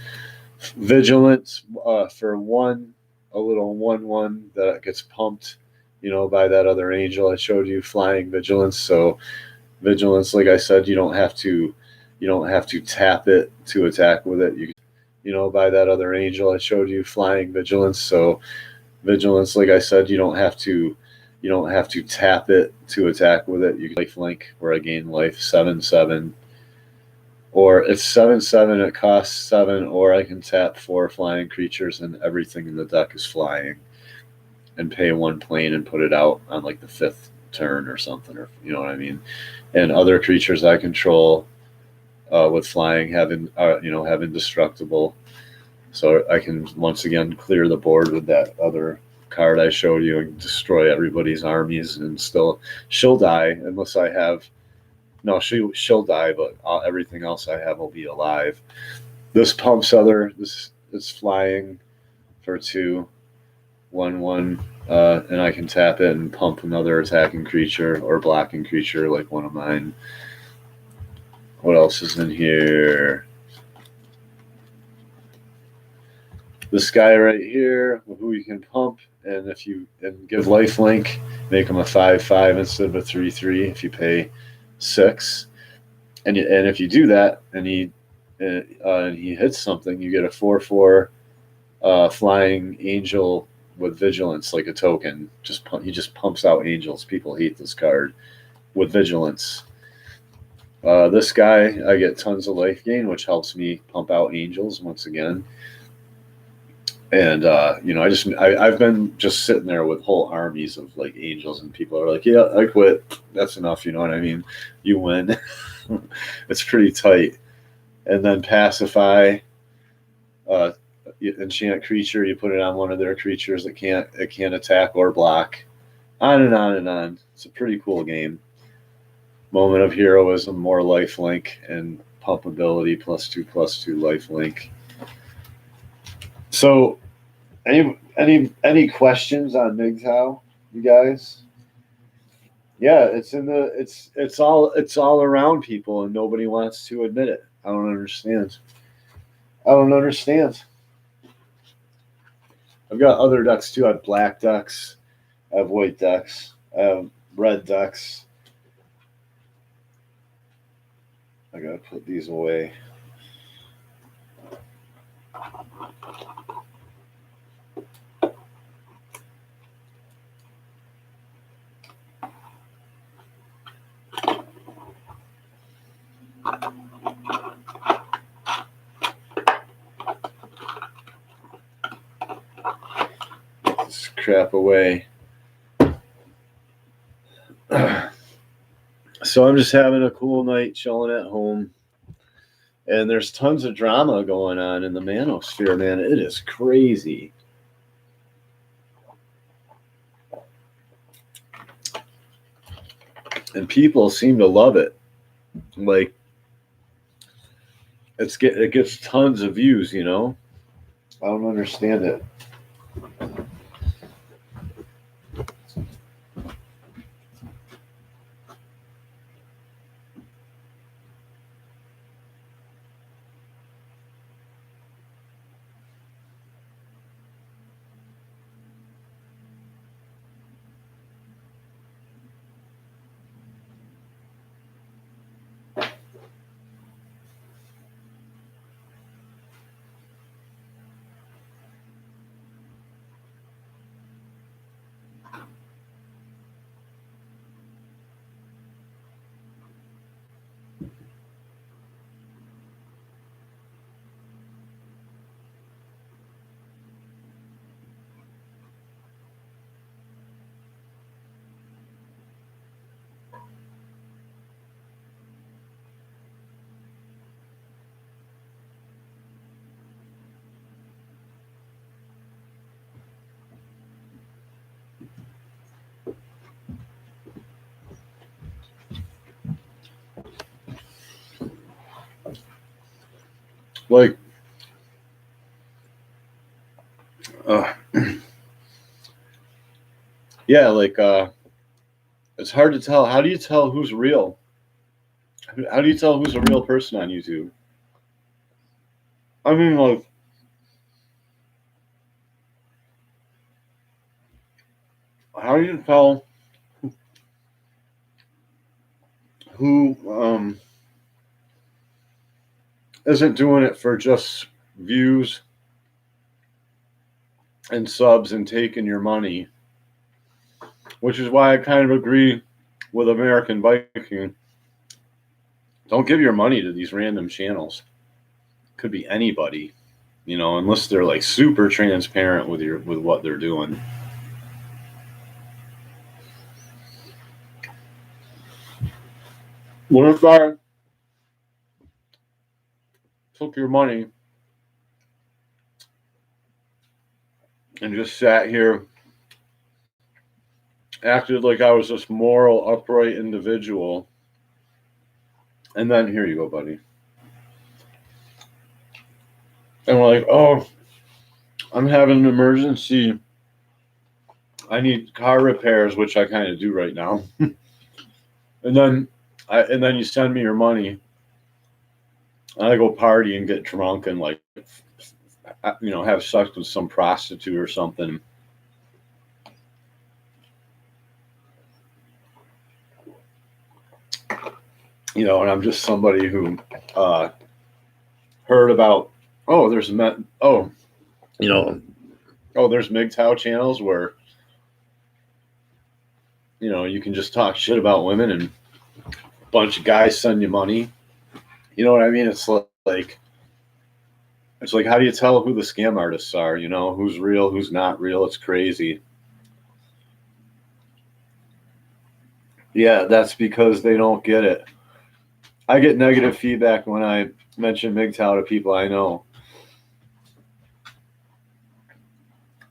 Vigilance for 1, a little 1/1 that gets pumped, you know, by that other angel. I showed you flying vigilance. So vigilance, like I said, you don't have to tap it to attack with it. You know, by that other angel. I showed you flying vigilance. So vigilance, like I said, you don't have to tap it to attack with it. You can lifelink where I gain life 7/7. Or it's 7/7, it costs 7, or I can tap 4 flying creatures and everything in the deck is flying. And pay 1 plane and put it out on like the 5th turn or something, or you know what I mean. And other creatures I control with flying have indestructible. So I can once again clear the board with that other card I showed you and destroy everybody's armies, and still she'll die unless I have. No, she'll die, but everything else I have will be alive. This pumps this is flying for 2, 1/1, and I can tap it and pump another attacking creature or blocking creature like one of mine. What else is in here? This guy right here, who you can pump, and give lifelink, make him a 5/5 instead of a 3/3 if you pay 6. And if you do that, and and he hits something, you get a 4/4 flying angel with vigilance, like a token. He just pumps out angels. People hate this card with vigilance. This guy, I get tons of life gain, which helps me pump out angels once again. And I've been just sitting there with whole armies of like angels, and people are like, "Yeah, I quit. That's enough." You know what I mean? You win. It's pretty tight. And then pacify, uh, enchant creature. You put it on one of their creatures that can't attack or block. On and on and on. It's a pretty cool game. Moment of heroism, more lifelink, and pump ability +2/+2 lifelink. So, any questions on Mgtow, you guys? Yeah, it's all around people, and nobody wants to admit it. I don't understand. I've got other ducks too. I have black ducks. I have white ducks. I have red ducks. I gotta put these away. Put this crap away. So I'm just having a cool night, chilling at home. And there's tons of drama going on in the manosphere, man. It is crazy. And people seem to love it. Like, it gets tons of views, you know? I don't understand it. Like, yeah, like, it's hard to tell. How do you tell who's real? How do you tell who's a real person on YouTube? I mean, like, how do you tell who isn't doing it for just views and subs and taking your money? Which is why I kind of agree with American Viking. Don't give your money to these random channels. Could be anybody, you know, unless they're like super transparent with what they're doing. What if I took your money and just sat here, acted like I was this moral, upright individual, and then here you go, buddy. And we're like, oh, I'm having an emergency. I need car repairs, which I kind of do right now. and then you send me your money, and I go party and get drunk and like, you know, have sex with some prostitute or something. You know, and I'm just somebody who heard about, there's there's Mgtow channels where, you can just talk shit about women and a bunch of guys send you money. You know what I mean? It's like, how do you tell who the scam artists are? Who's real, who's not real? It's crazy. Yeah, that's because they don't get it. I get negative feedback when I mention Mgtow to people I know.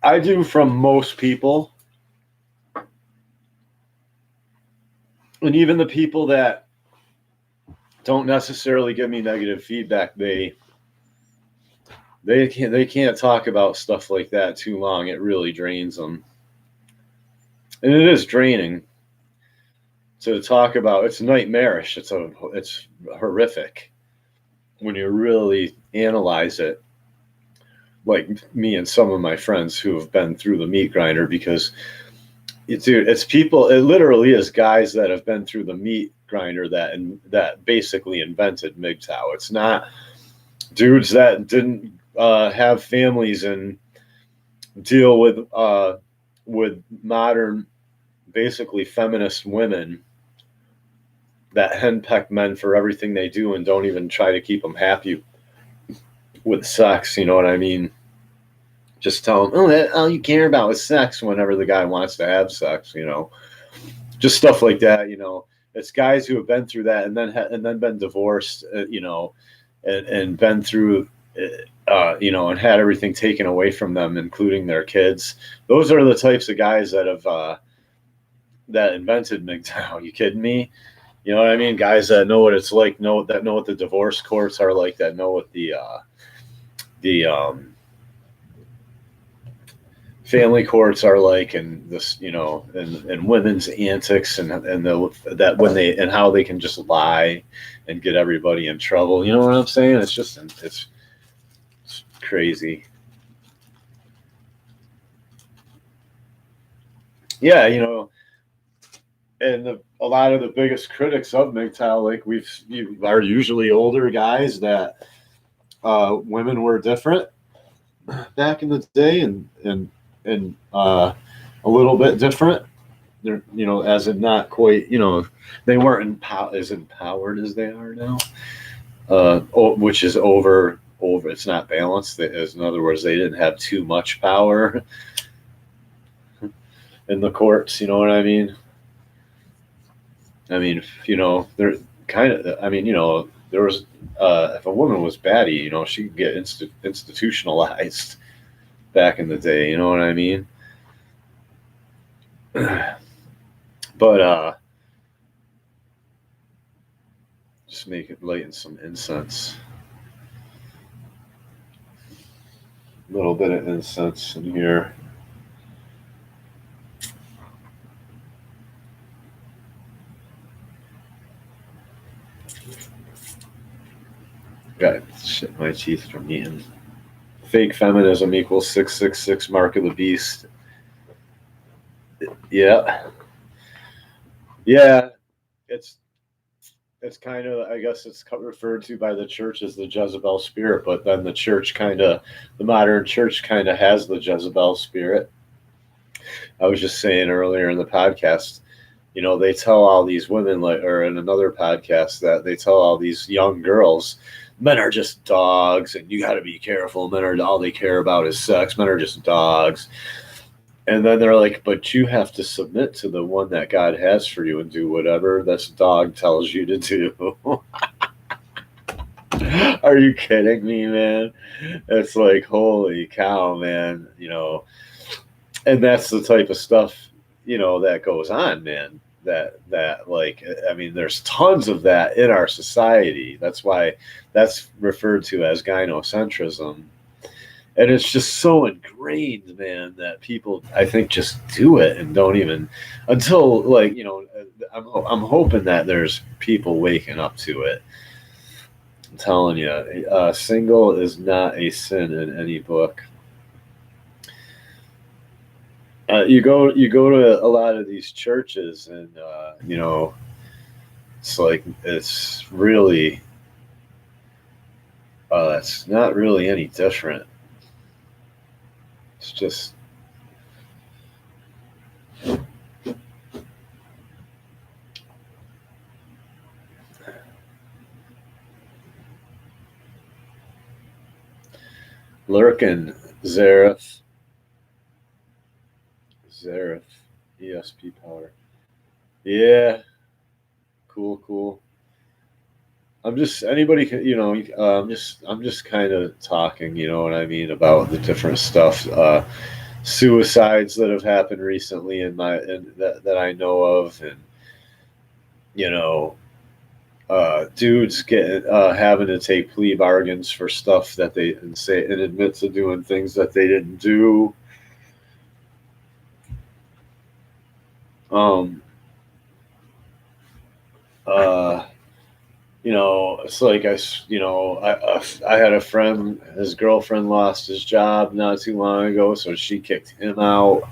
I do from most people. And even the people that don't necessarily give me negative feedback, they can't talk about stuff like that too long. It really drains them. And it is draining to talk about. It's nightmarish. It's horrific when you really analyze it. Like me and some of my friends who have been through the meat grinder, because it's people. It literally is guys that have been through the meat grinder that basically invented Mgtow. It's not dudes that didn't have families and deal with modern, basically feminist women that henpeck men for everything they do and don't even try to keep them happy with sex. You know what I mean? Just tell them, all you care about is sex whenever the guy wants to have sex. Just stuff like that. It's guys who have been through that and then been divorced. And been through, and had everything taken away from them, including their kids. Those are the types of guys that have that invented Mgtow. You kidding me? You know what I mean? Guys that know what it's like, know what the divorce courts are like, that know what the family courts are like, and this, and women's antics, and that when they and how they can just lie and get everybody in trouble. You know what I'm saying? It's crazy. Yeah, and a lot of the biggest critics of Mgtow, like are usually older guys that women were different back in the day, and a little bit different. They're, as in not quite, they weren't as empowered as they are now, which is over. It's not balanced. As in other words, they didn't have too much power in the courts. You know what I mean? I mean, they're kind of. I mean, there was if a woman was batty, she could get institutionalized back in the day. You know what I mean? But just make it lighten some incense. A little bit of incense in here. Got shit in my teeth from eating. Fake feminism equals 666 mark of the beast. Yeah. It's kind of, I guess it's referred to by the church as the Jezebel spirit, but then the modern church kind of has the Jezebel spirit. I was just saying earlier in the podcast, they tell all these women, or in another podcast, that they tell all these young girls, men are just dogs and you got to be careful. Men are, all they care about is sex. Men are just dogs. And then they're like, but you have to submit to the one that God has for you and do whatever this dog tells you to do. Are you kidding me, man? It's like, holy cow, man. And that's the type of stuff, that goes on, man. That like, I mean, there's tons of that in our society. That's why that's referred to as gynocentrism. And it's just so ingrained, man, that people, I think, just do it and don't even, until, like, I'm hoping that there's people waking up to it. I'm telling you, single is not a sin in any book. You go to a lot of these churches, and it's like, it's really That's not really any different. It's just lurking. Zareth, ESP power. Yeah, cool. I'm just anybody can, I'm just kind of talking, you know what I mean, about the different stuff, suicides that have happened recently that I know of, and you know, dudes getting having to take plea bargains for stuff that they and say and admit to doing things that they didn't do. Um, uh, it's like I had a friend, his girlfriend lost his job not too long ago, so she kicked him out.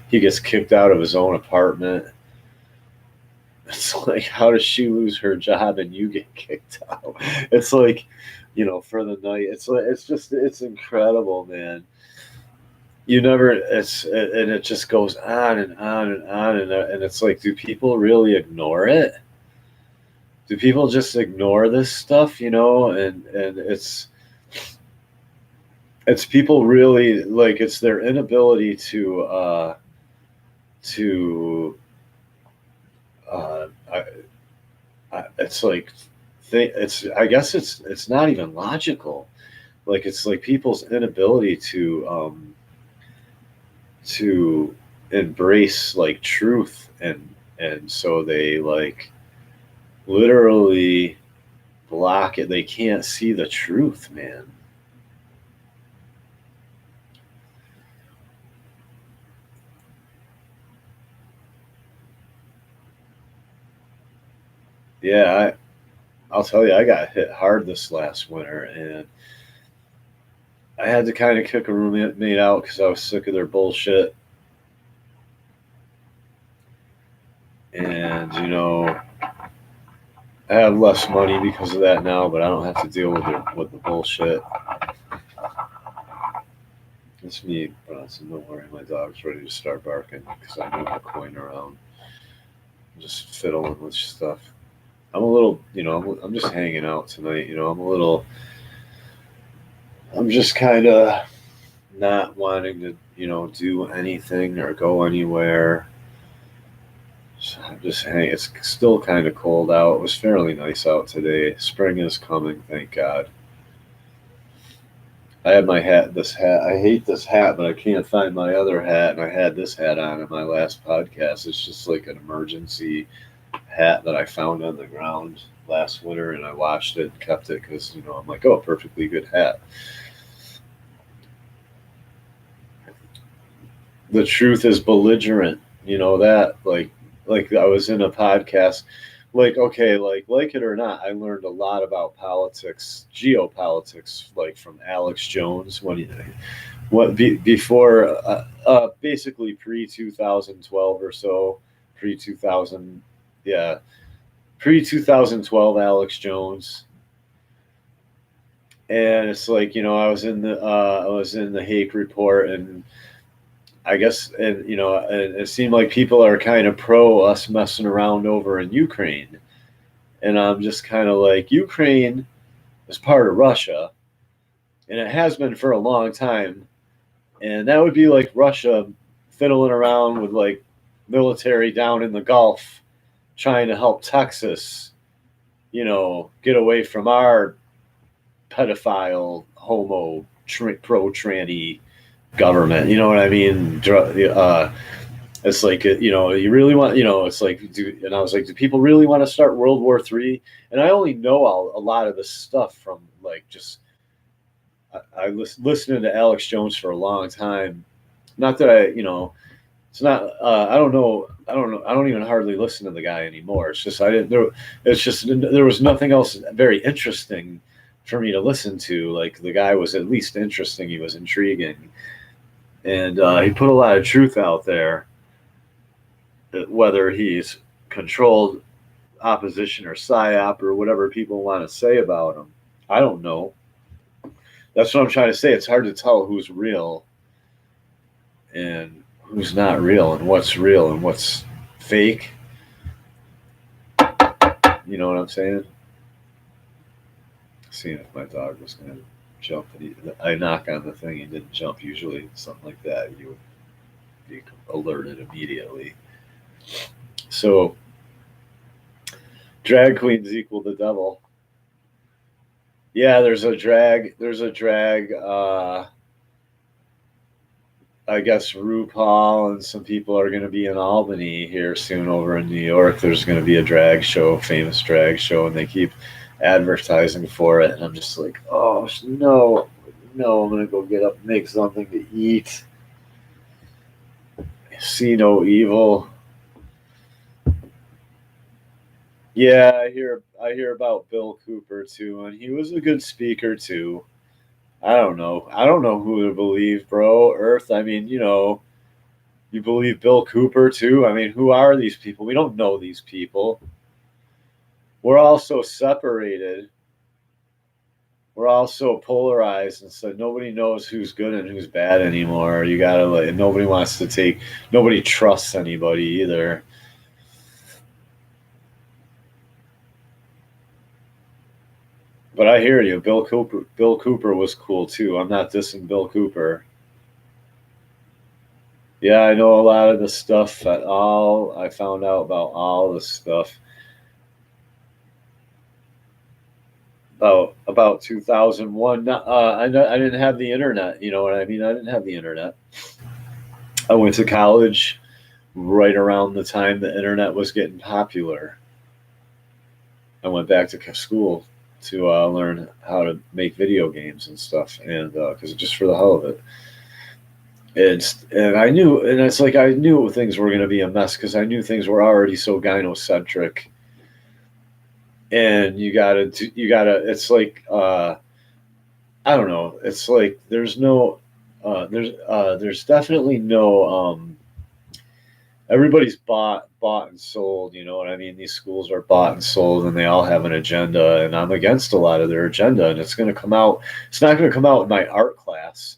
He gets kicked out of his own apartment. It's like, how does she lose her job and you get kicked out? It's like, for the night. It's incredible, man. You never, and it just goes on and on and on. And it's like, do people really ignore it? Do people just ignore this stuff, and it's people really like it's their inability to uh, it's like it's I guess it's not even logical. Like it's like people's inability to embrace like truth, and so they like literally block it. They can't see the truth, man. Yeah, I'll tell you, I got hit hard this last winter, and I had to kind of kick a roommate out because I was sick of their bullshit. And I have less money because of that now, but I don't have to deal with the bullshit. It's me, Bronson. Don't worry, my dog's ready to start barking because I move the coin around. I'm just fiddling with stuff. I'm a little, I'm just hanging out tonight. I'm just kind of not wanting to, do anything or go anywhere. So I'm just hanging. It's still kind of cold out. It was fairly nice out today. Spring is coming, thank God. I had my hat, this hat. I hate this hat, but I can't find my other hat. And I had this hat on in my last podcast. It's just like an emergency hat that I found on the ground last winter, and I washed it and kept it because, I'm like, oh, perfectly good hat. The truth is belligerent. You know that, like I was in a podcast. Like, okay, like it or not, I learned a lot about politics, geopolitics, like from Alex Jones before basically pre 2012 or so, pre 2000, yeah, pre 2012 Alex Jones. And it's like, I was in the Hake report, and I guess, and and it seemed like people are kind of pro us messing around over in Ukraine, and I'm just kind of like, Ukraine is part of Russia, and it has been for a long time, and that would be like Russia fiddling around with like military down in the Gulf, trying to help Texas, get away from our pedophile, pro tranny government. You know what I mean? It's like, you really want, it's like, and I was like, do people really want to start World War III? And I only know a lot of this stuff from like just I listening to Alex Jones for a long time. Not that it's not. I don't know. I don't even hardly listen to the guy anymore. It's just I didn't. It's just there was nothing else very interesting for me to listen to. Like the guy was at least interesting. He was intriguing, and he put a lot of truth out there. Whether he's controlled opposition or psyop or whatever people want to say about him, I don't know. That's what I'm trying to say. It's hard to tell who's real and who's not real, and what's real and what's fake. You know what I'm saying? Seeing if my dog was going to jump. I knock on the thing, he didn't jump. Usually, something like that, you would be alerted immediately. So, drag queens equal the devil. Yeah, there's a drag. There's a drag. I guess RuPaul and some people are going to be in Albany here soon over in New York. There's going to be a drag show, famous drag show, and they keep advertising for it. And I'm just like, oh, no, no, I'm going to go get up and make something to eat. See no evil. Yeah, I hear about Bill Cooper too, and he was a good speaker too. I don't know. I don't know who to believe, bro. Earth, I mean, you believe Bill Cooper too? I mean, who are these people? We don't know these people. We're all so separated. We're all so polarized, and so nobody knows who's good and who's bad anymore. You gotta like, nobody wants to take. Nobody trusts anybody either. But I hear you. Bill Cooper was cool too. I'm not dissing Bill Cooper. Yeah, I know a lot of the stuff at all. I found out about all the stuff about 2001. I didn't have the internet. You know what I mean? I didn't have the internet. I went to college right around the time the internet was getting popular. I went back to school to learn how to make video games and stuff, and because just for the hell of it. And I knew, and it's like I knew things were going to be a mess because I knew things were already so gynocentric. And you gotta, It's like I don't know. It's like there's definitely no everybody's bought and sold. You know what I mean? These schools are bought and sold, and they all have an agenda. And I'm against a lot of their agenda. And it's going to come out. It's not going to come out in my art class.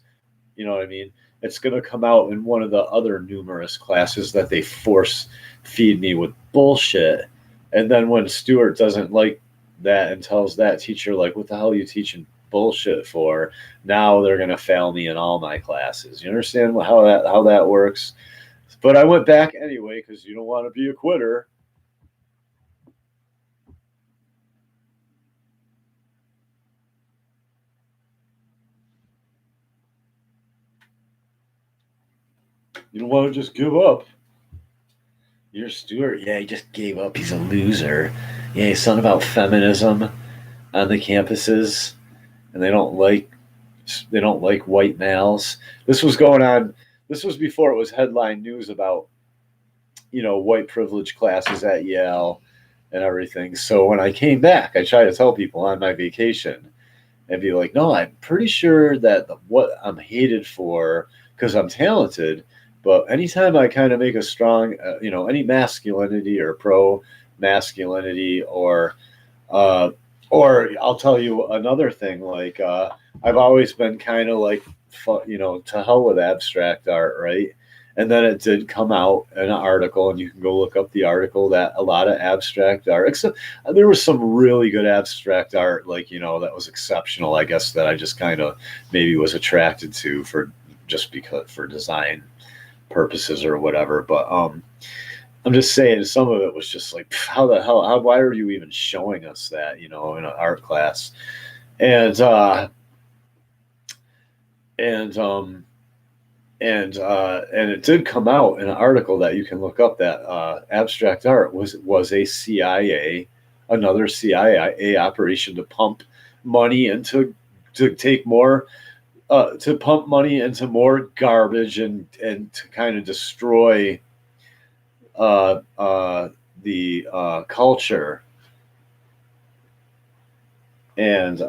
You know what I mean? It's going to come out in one of the other numerous classes that they force feed me with bullshit. And then when Stuart doesn't like that and tells that teacher, like, what the hell are you teaching bullshit for? Now they're going to fail me in all my classes. You understand how that works? But I went back anyway because you don't want to be a quitter. You don't want to just give up. You're Stuart. Yeah, he just gave up. He's a loser. Yeah, he's something about feminism on the campuses, and they don't like white males. This was going on. This was before it was headline news about white privilege classes at Yale and everything. So when I came back, I tried to tell people on my vacation and be like, no, I'm pretty sure that what I'm hated for because I'm talented. But anytime I kind of make a strong, any masculinity or pro masculinity, uh, or I'll tell you another thing, like I've always been kind of like, to hell with abstract art, right? And then it did come out in an article, and you can go look up the article that a lot of abstract art, except there was some really good abstract art, like, that was exceptional, I guess, that I just kind of maybe was attracted to for design purposes or whatever. But I'm just saying some of it was just like, how the hell, why are you even showing us that, in an art class? And, and, and it did come out in an article that you can look up that abstract art was another CIA operation to pump money into to take more to pump money into more garbage and to kind of destroy the culture and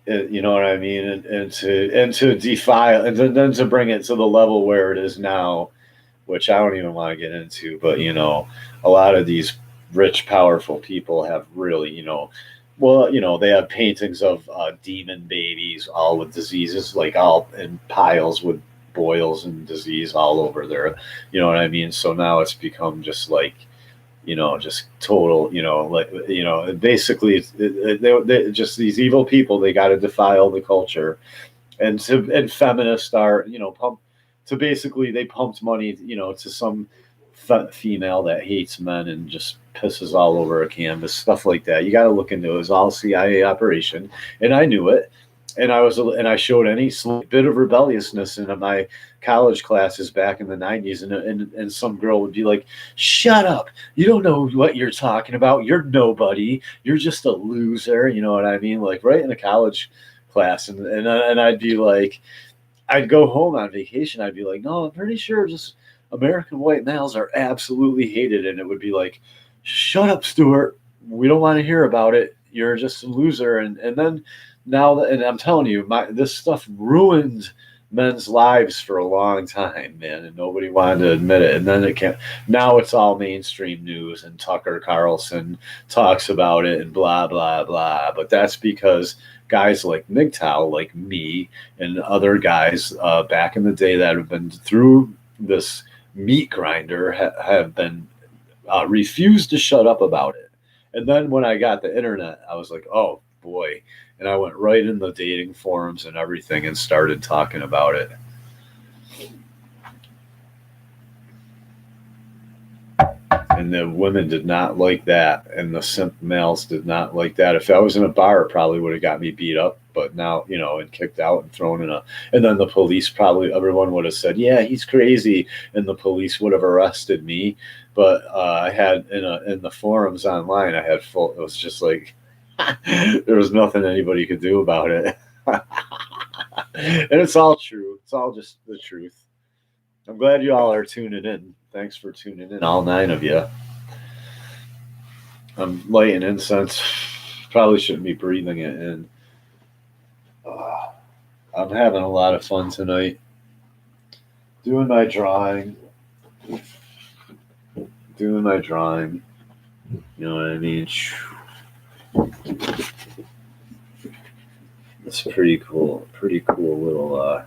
you know what I mean, and to defile and then to bring it to the level where it is now, which I don't even want to get into. But a lot of these rich, powerful people have really well, they have paintings of demon babies, all with diseases, like all in piles with boils and disease all over there. You know what I mean? So now it's become just like, just total, like, basically, they just these evil people. They got to defile the culture, and feminists are, pump to basically they pumped money, to some female that hates men and just pisses all over a canvas, stuff like that. You got to look into it. It was all CIA operation, and I knew it. And I showed any bit of rebelliousness in my college classes back in the 90s, and some girl would be like, "Shut up! You don't know what you're talking about. You're nobody. You're just a loser." You know what I mean? Like right in a college class, and I'd be like, I'd go home on vacation. I'd be like, no, I'm pretty sure just American white males are absolutely hated. And it would be like, shut up, Stuart. We don't want to hear about it. You're just a loser. And then now, and I'm telling you, this stuff ruined men's lives for a long time, man, and nobody wanted to admit it. And then it can't. Now it's all mainstream news, and Tucker Carlson talks about it, and blah blah blah. But that's because guys like Mgtow, like me, and other guys back in the day that have been through this meat grinder have been refused to shut up about it. And then when I got the internet, I was like, oh boy. And I went right in the dating forums and everything and started talking about it. And the women did not like that, and the simp males did not like that. If I was in a bar, it probably would have got me beat up. But now, and kicked out and thrown in a. And then the police probably, everyone would have said, "Yeah, he's crazy," and the police would have arrested me. But I had in the forums online, I had full. It was just like there was nothing anybody could do about it. And it's all true. It's all just the truth. I'm glad you all are tuning in. Thanks for tuning in, all 9 of you. I'm lighting incense. Probably shouldn't be breathing it in. I'm having a lot of fun tonight. Doing my drawing. You know what I mean? It's pretty cool. Pretty cool little.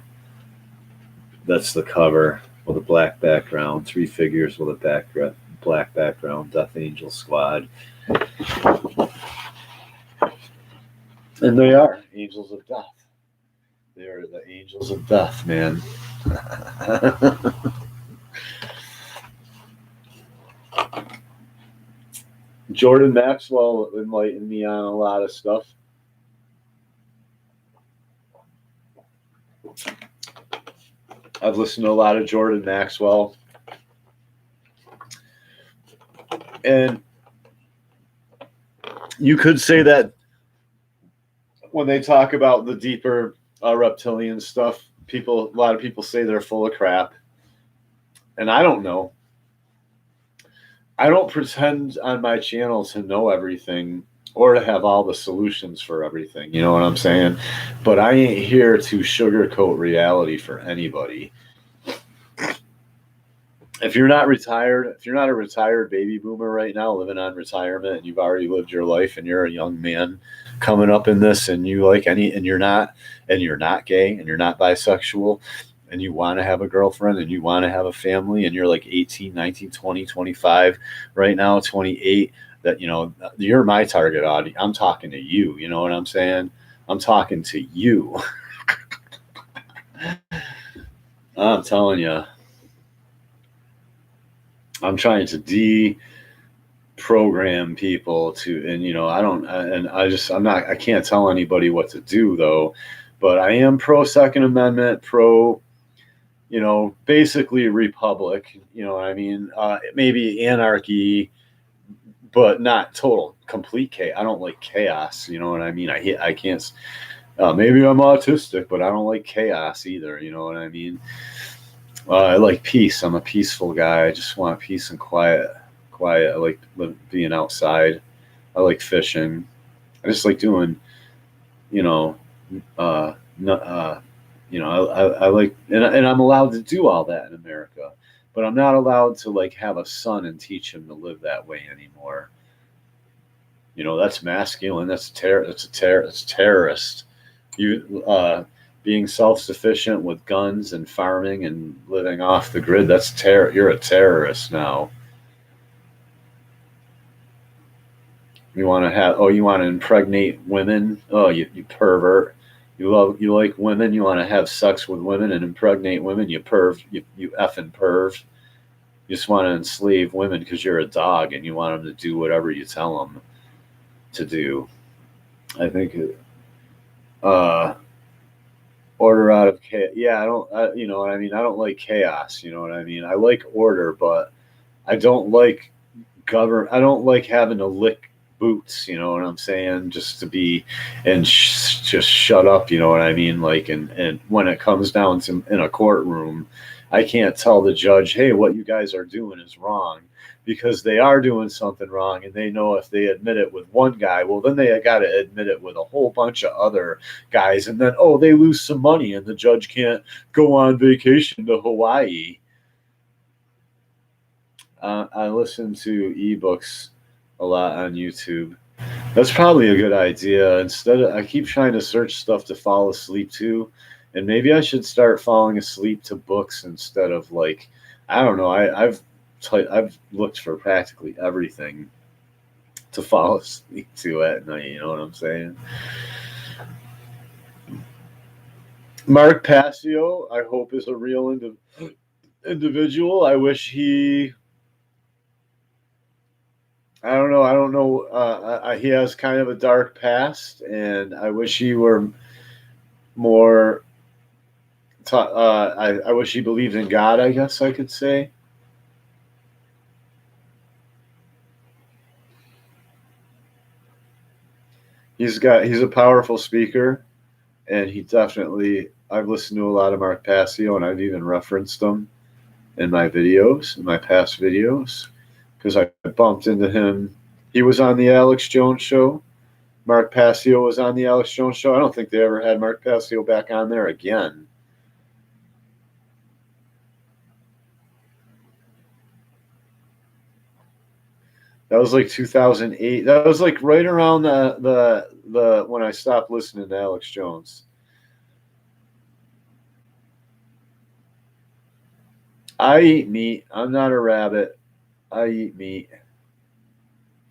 That's the cover with a black background. 3 figures with a black background. Death Angel Squad. And they are angels of death. They are the angels of death, man. Jordan Maxwell enlightened me on a lot of stuff. I've listened to a lot of Jordan Maxwell. And you could say that when they talk about the deeper reptilian stuff, a lot of people say they're full of crap. And I don't know. I don't pretend on my channel to know everything or to have all the solutions for everything. You know what I'm saying? But I ain't here to sugarcoat reality for anybody. If you're not retired, if you're not a retired baby boomer right now living on retirement and you've already lived your life and you're a young man coming up in this and you like and you're not gay and you're not bisexual and you want to have a girlfriend and you want to have a family and you're like 18, 19, 20, 25 right now, 28, that, you're my target audience. I'm talking to you. You know what I'm saying? I'm talking to you. I'm telling you. I'm trying to deprogram people to, and I can't tell anybody what to do though, but I am pro Second Amendment, pro, basically republic, what I mean? Maybe anarchy, but not total, complete chaos. I don't like chaos, you know what I mean? I can't, maybe I'm autistic, but I don't like chaos either, you know what I mean? I like peace. I'm a peaceful guy. I just want peace and quiet. I like being outside. I like fishing. I just like doing, I like, and I'm allowed to do all that in America, but I'm not allowed to like have a son and teach him to live that way anymore. That's masculine. That's It's terrorist. You being self-sufficient with guns and farming and living off the grid. That's terror. You're a terrorist now. You want to have? Oh, you want to impregnate women? Oh, you pervert. You like women. You want to have sex with women and impregnate women. You perv. You effing perv. You just want to enslave women because you're a dog and you want them to do whatever you tell them to do. I think uh, order out of chaos. Yeah, I don't. You know what I mean? I don't like chaos. You know what I mean? I like order, but I don't like I don't like having to lick boots. You know what I'm saying? Just to be and just shut up. You know what I mean? Like, and when it comes down to in a courtroom, I can't tell the judge, hey, what you guys are doing is wrong. Because they are doing something wrong, and they know if they admit it with one guy, well, then they got to admit it with a whole bunch of other guys, and then they lose some money, and the judge can't go on vacation to Hawaii. I listen to ebooks a lot on YouTube. That's probably a good idea. I keep trying to search stuff to fall asleep to, and maybe I should start falling asleep to books instead of like, I don't know. I've looked for practically everything to fall asleep to at night. You know what I'm saying? Mark Passio, I hope, is a real individual. I wish he. I don't know. I don't know. He has kind of a dark past, and I wish he were more. I wish he believed in God. I guess I could say. He's a powerful speaker, and he definitely. I've listened to a lot of Mark Passio, and I've even referenced him in my videos, in my past videos, because I bumped into him. He was on the Alex Jones show. Mark Passio was on the Alex Jones show. I don't think they ever had Mark Passio back on there again. That was like 2008. That was like right around the when I stopped listening to Alex Jones. I eat meat. I'm not a rabbit. I eat meat.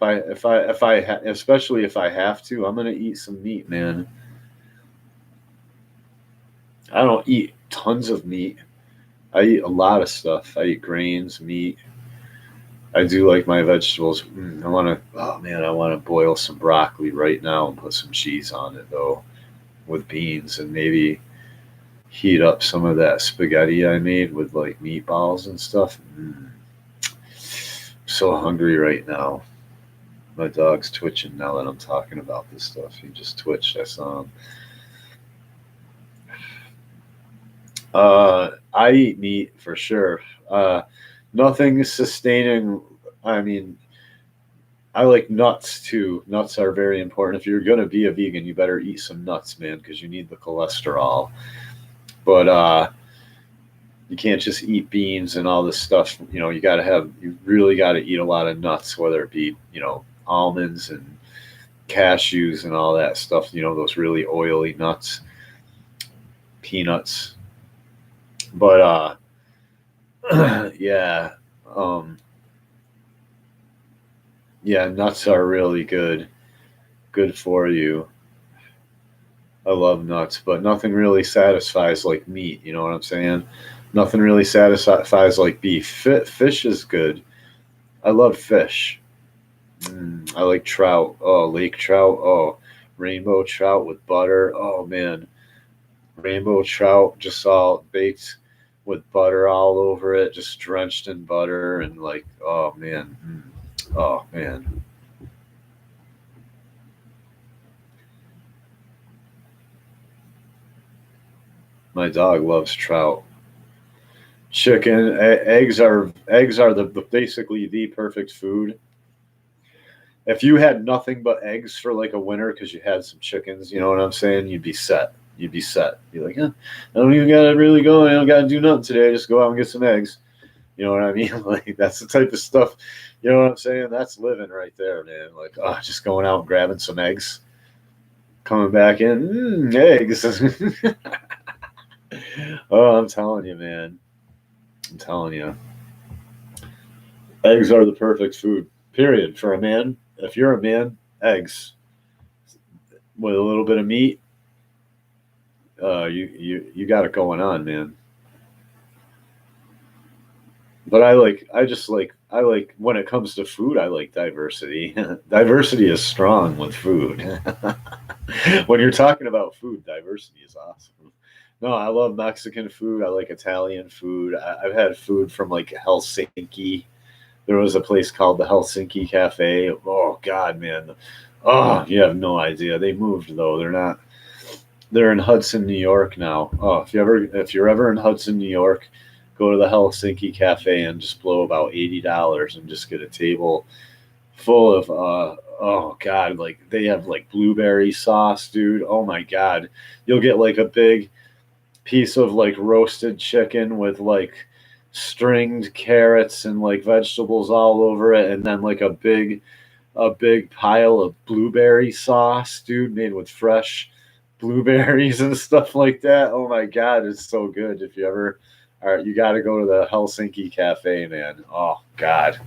Especially if I have to, I'm gonna eat some meat, man. I don't eat tons of meat. I eat a lot of stuff. I eat grains, meat. I do like my vegetables. I want to. Oh man, I want to boil some broccoli right now and put some cheese on it though, with beans, and maybe heat up some of that spaghetti I made with like meatballs and stuff. So hungry right now. My dog's twitching now that I'm talking about this stuff. He just twitched. I saw him. I eat meat for sure. Nothing sustaining. I mean, I like nuts too. Nuts are very important. If you're going to be a vegan, you better eat some nuts, man, because you need the cholesterol. But you can't just eat beans and all this stuff. You really got to eat a lot of nuts, whether it be, almonds and cashews and all that stuff, those really oily nuts, peanuts. But yeah, yeah, nuts are really good for you. I love nuts, but nothing really satisfies like meat. You know what I'm saying? Nothing really satisfies like beef. Fish is good. I love fish. I like trout. Oh, lake trout. Oh, rainbow trout with butter. Oh man, rainbow trout just all baked with butter all over it, just drenched in butter and like, oh man, oh man. My dog loves trout. Chicken, eggs are basically the perfect food. If you had nothing but eggs for like a winter because you had some chickens, you know what I'm saying? You'd be set. You'd be set. You'd be like, yeah, I don't even gotta really go. I don't gotta do nothing today. Just go out and get some eggs. You know what I mean? Like that's the type of stuff You know what I'm saying? That's living right there, man. Like, oh, just going out and grabbing some eggs, coming back in, eggs. Oh, I'm telling you, man. I'm telling you. Eggs are the perfect food, period, for a man. If you're a man, eggs with a little bit of meat, you got it going on, man. But I like when it comes to food, I like diversity. Diversity is strong with food. When you're talking about food, diversity is awesome. No, I love Mexican food. I like Italian food. I've had food from like Helsinki. There was a place called the Helsinki Cafe. Oh God, man. Oh, you have no idea. They moved though. They're not. They're in Hudson, New York now. Oh, if you're ever in Hudson, New York, go to the Helsinki Cafe and just blow about $80 and just get a table full of oh God, like they have like blueberry sauce, dude. Oh my God, you'll get like a big piece of like roasted chicken with like stringed carrots and like vegetables all over it, and then like a big pile of blueberry sauce, dude, made with fresh blueberries and stuff like that. Oh my God, it's so good. If you ever, all right, you got to go to the Helsinki Cafe, man. Oh God,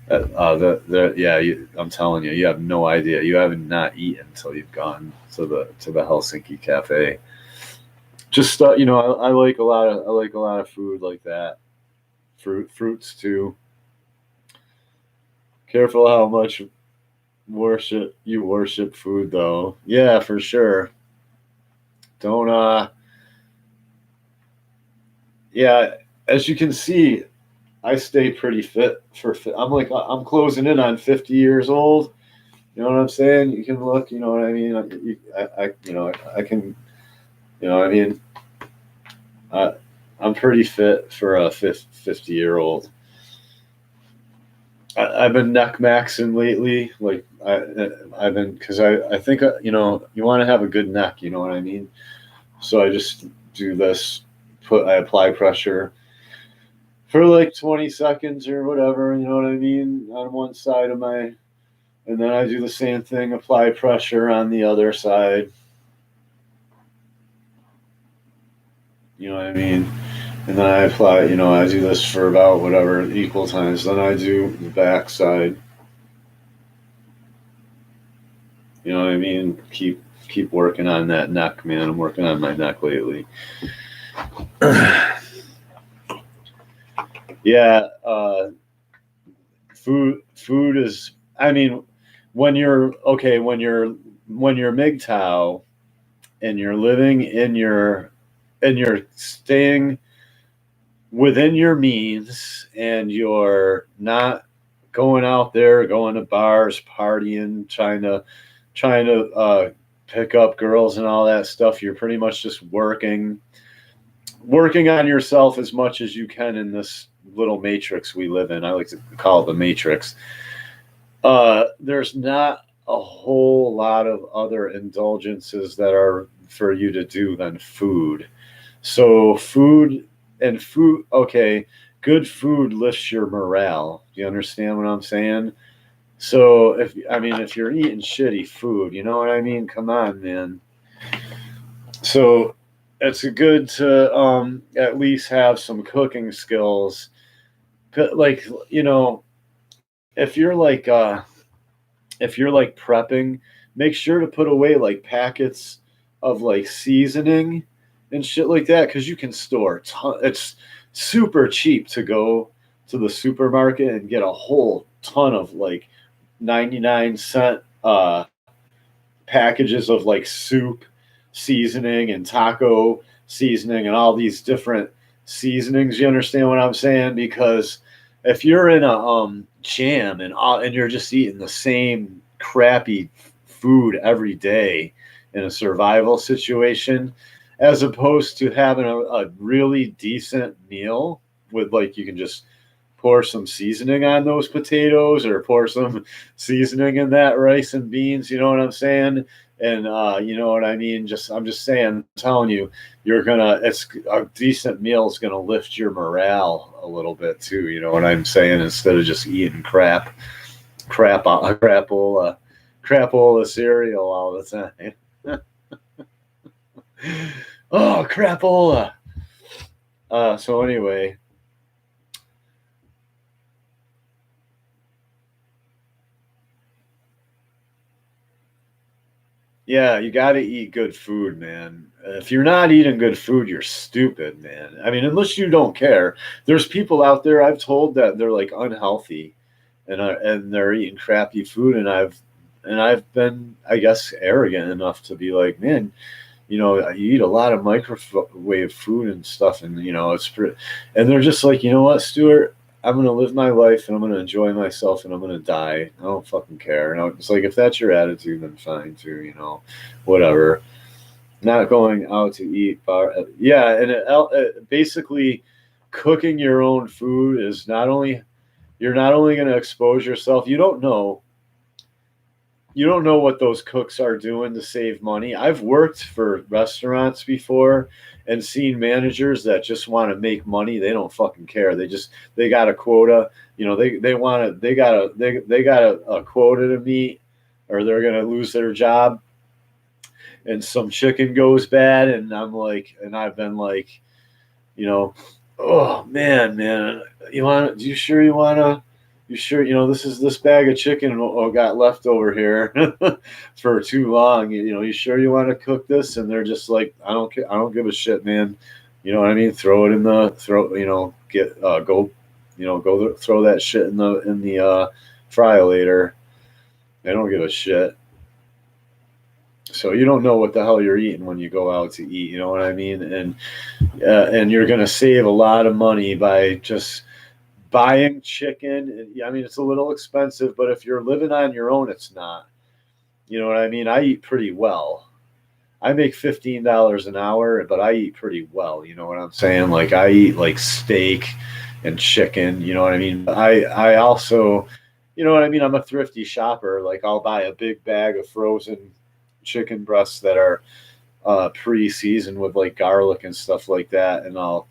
yeah, I'm telling you, you have no idea. You haven't not eaten until you've gone to the Helsinki Cafe. Just I like a lot of food like that. Fruits too. Careful how much worship food though. Yeah, for sure. Don't yeah, as you can see, I stay pretty fit I'm closing in on 50 years old. You know what I'm saying? You can look, you know what I mean? I can, you know what I mean? I, I'm pretty fit for a 50-year-old. I've been neck maxing lately. Like I've been because I think you want to have a good neck. You know what I mean? So I just do this. I apply pressure for like 20 seconds or whatever. You know what I mean? On one side of my, and then I do the same thing. Apply pressure on the other side. You know what I mean? And then I apply. I do this for about whatever equal times. Then I do the back side. You know what I mean? Keep working on that neck, man. I'm working on my neck lately. Yeah, food is. I mean, when you're Mgtow and you're living and you're staying within your means and you're not going out there, going to bars, partying, trying to pick up girls and all that stuff. You're pretty much just working on yourself as much as you can in this little matrix we live in. I like to call it the matrix. There's not a whole lot of other indulgences that are for you to do than food. So okay, good food lifts your morale. Do you understand what I'm saying? So if you're eating shitty food, you know what I mean? Come on, man. So it's good to at least have some cooking skills. Like if you're like prepping, make sure to put away like packets of like seasoning and shit like that because you can store it's super cheap to go to the supermarket and get a whole ton of like 99-cent packages of like soup seasoning and taco seasoning and all these different seasonings. You understand what I'm saying? Because if you're in a jam and you're just eating the same crappy food every day in a survival situation, as opposed to having a really decent meal with like you can just pour some seasoning on those potatoes or pour some seasoning in that rice and beans. You know what I'm saying? And you know what I mean? I'm just saying, I'm telling you, it's a decent meal is gonna lift your morale a little bit too. You know what I'm saying? Instead of just eating crapola cereal all the time. Oh, crapola. So anyway, yeah, you got to eat good food, man. If you're not eating good food, you're stupid, man. I mean, unless you don't care. There's people out there I've told that they're like unhealthy, and they're eating crappy food, and I've been, I guess, arrogant enough to be like, man, you know, you eat a lot of microwave food and stuff, and you know, it's pretty. And they're just like, you know what, Stuart, I'm gonna live my life and I'm gonna enjoy myself and I'm gonna die. I don't fucking care. And it's like if that's your attitude, then fine too. You know, whatever. Not going out to eat. Yeah, and basically, cooking your own food is not only you're not only going to expose yourself. You don't know what those cooks are doing to save money. I've worked for restaurants before and seen managers that just want to make money. They don't fucking care. They got a quota. You know, they got a quota to meet, or they're gonna lose their job. And some chicken goes bad, and I've been like, you know, oh man, you sure you want to? You sure, you know, this bag of chicken got left over here for too long. You know, you sure you want to cook this? And they're just like, I don't care. I don't give a shit, man. You know what I mean? Throw it in the throw. You know, throw that shit in the fryolator. They don't give a shit. So you don't know what the hell you're eating when you go out to eat. You know what I mean? And you're gonna save a lot of money by just buying chicken. I mean, it's a little expensive, but if you're living on your own, it's not. You know what I mean? I eat pretty well. I make $15 an hour, but I eat pretty well. You know what I'm saying? Like I eat like steak and chicken. You know what I mean? I also, you know what I mean? I'm a thrifty shopper. Like I'll buy a big bag of frozen chicken breasts that are pre-seasoned with like garlic and stuff like that, and I'll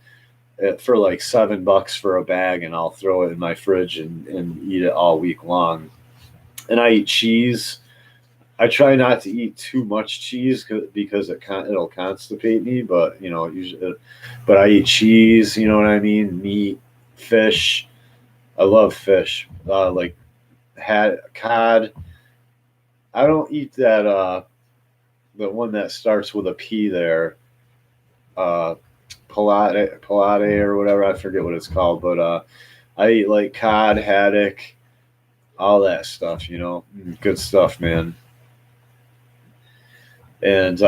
for like $7 for a bag, and I'll throw it in my fridge and eat it all week long. And I eat cheese. I try not to eat too much cheese because it'll constipate me. But you know, usually, but I eat cheese. You know what I mean? Meat, fish. I love fish. Like had cod. I don't eat that. The one that starts with a P there. Uh, Pilate or whatever. I forget what it's called, but I eat like cod, haddock, all that stuff. You know, good stuff, man. And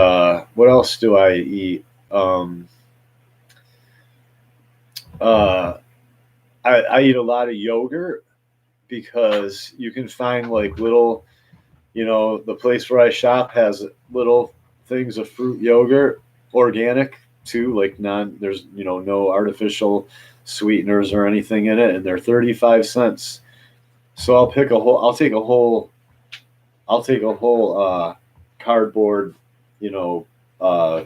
what else do I eat? Uh, I eat a lot of yogurt because you can find like little, you know, the place where I shop has little things of fruit yogurt, organic too, like there's, you know, no artificial sweeteners or anything in it, and they're 35 cents. So I'll take a whole cardboard, you know, uh,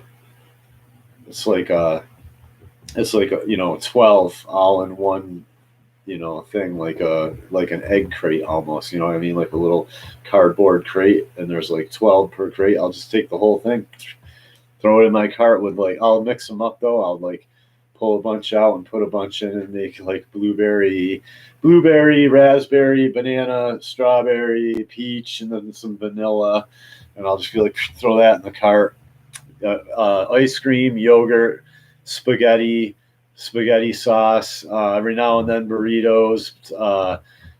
it's like you know, 12 all in one, you know, thing, like an egg crate almost, you know what I mean, like a little cardboard crate, and there's like 12 per crate. I'll just take the whole thing, throw it in my cart with like, I'll mix them up though. I'll like pull a bunch out and put a bunch in and make like blueberry, raspberry, banana, strawberry, peach, and then some vanilla, and I'll just be like, throw that in the cart. Ice cream, yogurt, spaghetti sauce, every now and then burritos,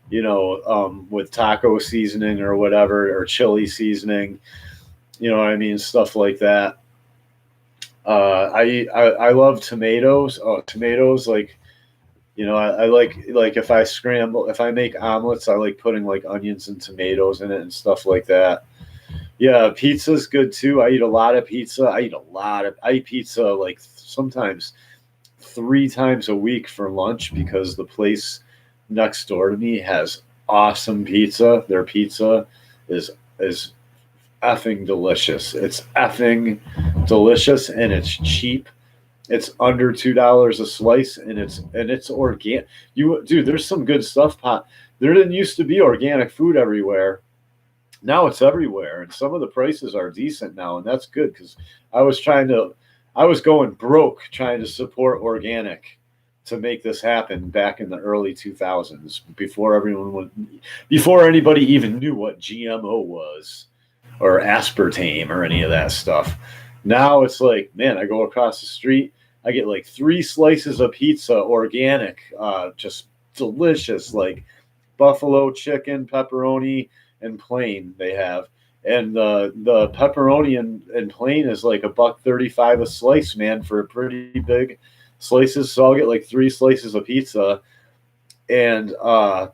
you know, with taco seasoning or whatever, or chili seasoning, you know what I mean, stuff like that. I love tomatoes. Oh, tomatoes, like, you know, I like if I make omelets, I like putting like onions and tomatoes in it and stuff like that. Yeah, pizza's good too. I eat a lot of pizza. I eat pizza like sometimes 3 times a week for lunch because the place next door to me has awesome pizza. Their pizza is effing delicious. It's effing delicious, and it's cheap. It's under $2 a slice, and it's organic. Dude, there's some good stuff. There didn't used to be organic food everywhere. Now it's everywhere, and some of the prices are decent now, and that's good because I was I was going broke trying to support organic to make this happen back in the early 2000s before anybody even knew what GMO was or aspartame or any of that stuff. Now it's like, man, I go across the street, I get like 3 slices of pizza organic, just delicious, like buffalo chicken, pepperoni, and plain they have. And the pepperoni and plain is like $1.35 a slice, man, for pretty big slices. So I'll get like 3 slices of pizza and a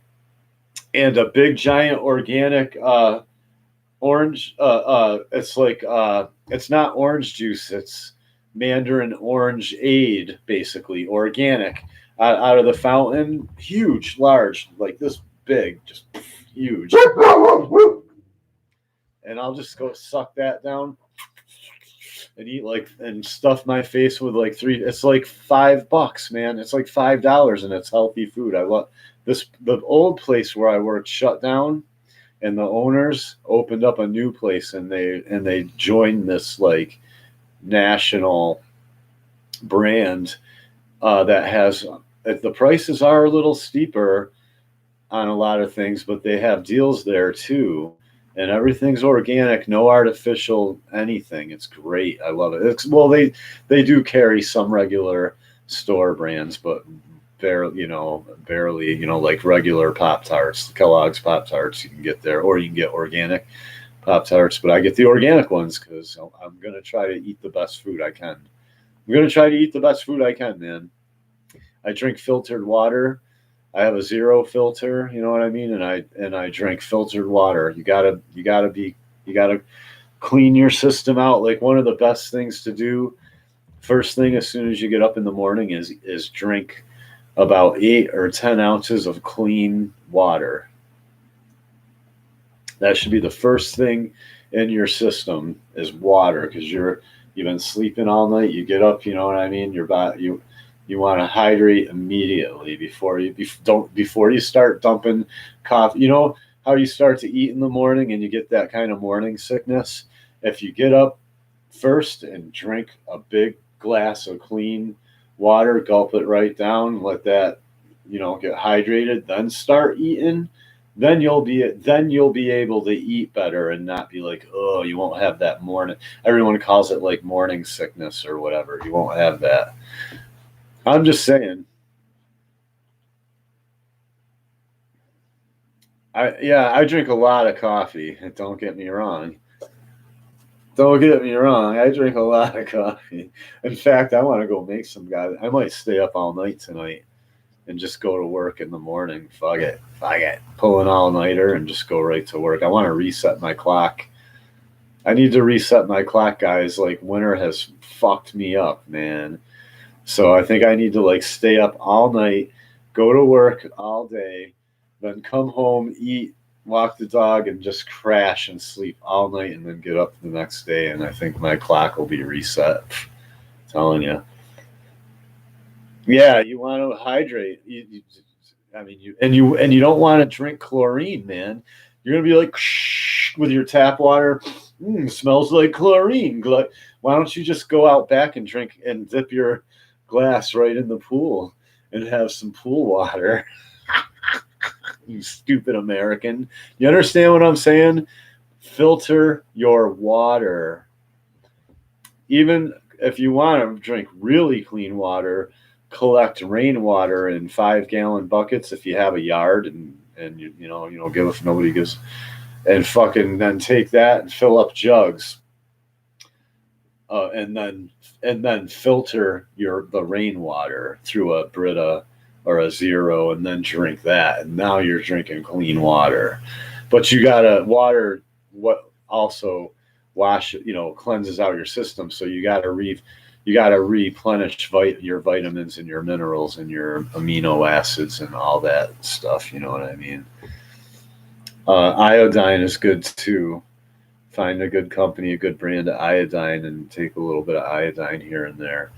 big giant organic orange. It's like it's not orange juice. It's Mandarin orange aid, basically organic out of the fountain. Huge, large, like this big, just huge. And I'll just go suck that down and eat and stuff my face with like three. It's like $5, man. It's like $5, and it's healthy food. I love this. The old place where I worked shut down, and the owners opened up a new place, and they joined this like national brand that has the prices are a little steeper on a lot of things, but they have deals there too. And everything's organic, no artificial anything. It's great. I love it. They do carry some regular store brands, but barely, like regular Pop Tarts, Kellogg's Pop Tarts you can get there, or you can get organic Pop Tarts. But I get the organic ones because I'm gonna try to eat the best food I can. Man. I drink filtered water. I have a zero filter, you know what I mean, and I drink filtered water. You gotta clean your system out. Like one of the best things to do first thing as soon as you get up in the morning is drink about 8 or 10 ounces of clean water. That should be the first thing in your system is water, because you've been sleeping all night. You get up, you know what I mean. Your body you want to hydrate immediately before you start dumping coffee. You know how you start to eat in the morning and you get that kind of morning sickness? If you get up first and drink a big glass of clean water, gulp it right down, let that, get hydrated, then start eating, then you'll be able to eat better and not be like, oh, you won't have that morning. Everyone calls it like morning sickness or whatever. You won't have that. I'm just saying. I drink a lot of coffee. Don't get me wrong. I drink a lot of coffee. In fact, I want to go make some guys. I might stay up all night tonight and just go to work in the morning. Fuck it. Pull an all-nighter and just go right to work. I want to reset my clock. I need to reset my clock, guys. Like, winter has fucked me up, man. So I think I need to stay up all night, go to work all day, then come home, eat, walk the dog, and just crash and sleep all night, and then get up the next day. And I think my clock will be reset. I'm telling you. Yeah, you want to hydrate. You don't want to drink chlorine, man. You're gonna be like with your tap water. Smells like chlorine. Why don't you just go out back and drink and dip your glass right in the pool and have some pool water? You stupid American. You understand what I'm saying? Filter your water. Even if you want to drink really clean water, collect rainwater in 5-gallon buckets if you have a yard, and you give if nobody gives, and fucking then take that and fill up jugs, and then filter the rainwater through a Brita or a Zero, and then drink that, and now you're drinking clean water. But you gotta water what also cleanses out your system, so you gotta replenish your vitamins and your minerals and your amino acids and all that stuff. You know what I mean? Iodine is good too find a good company, a good brand of iodine, and take a little bit of iodine here and there.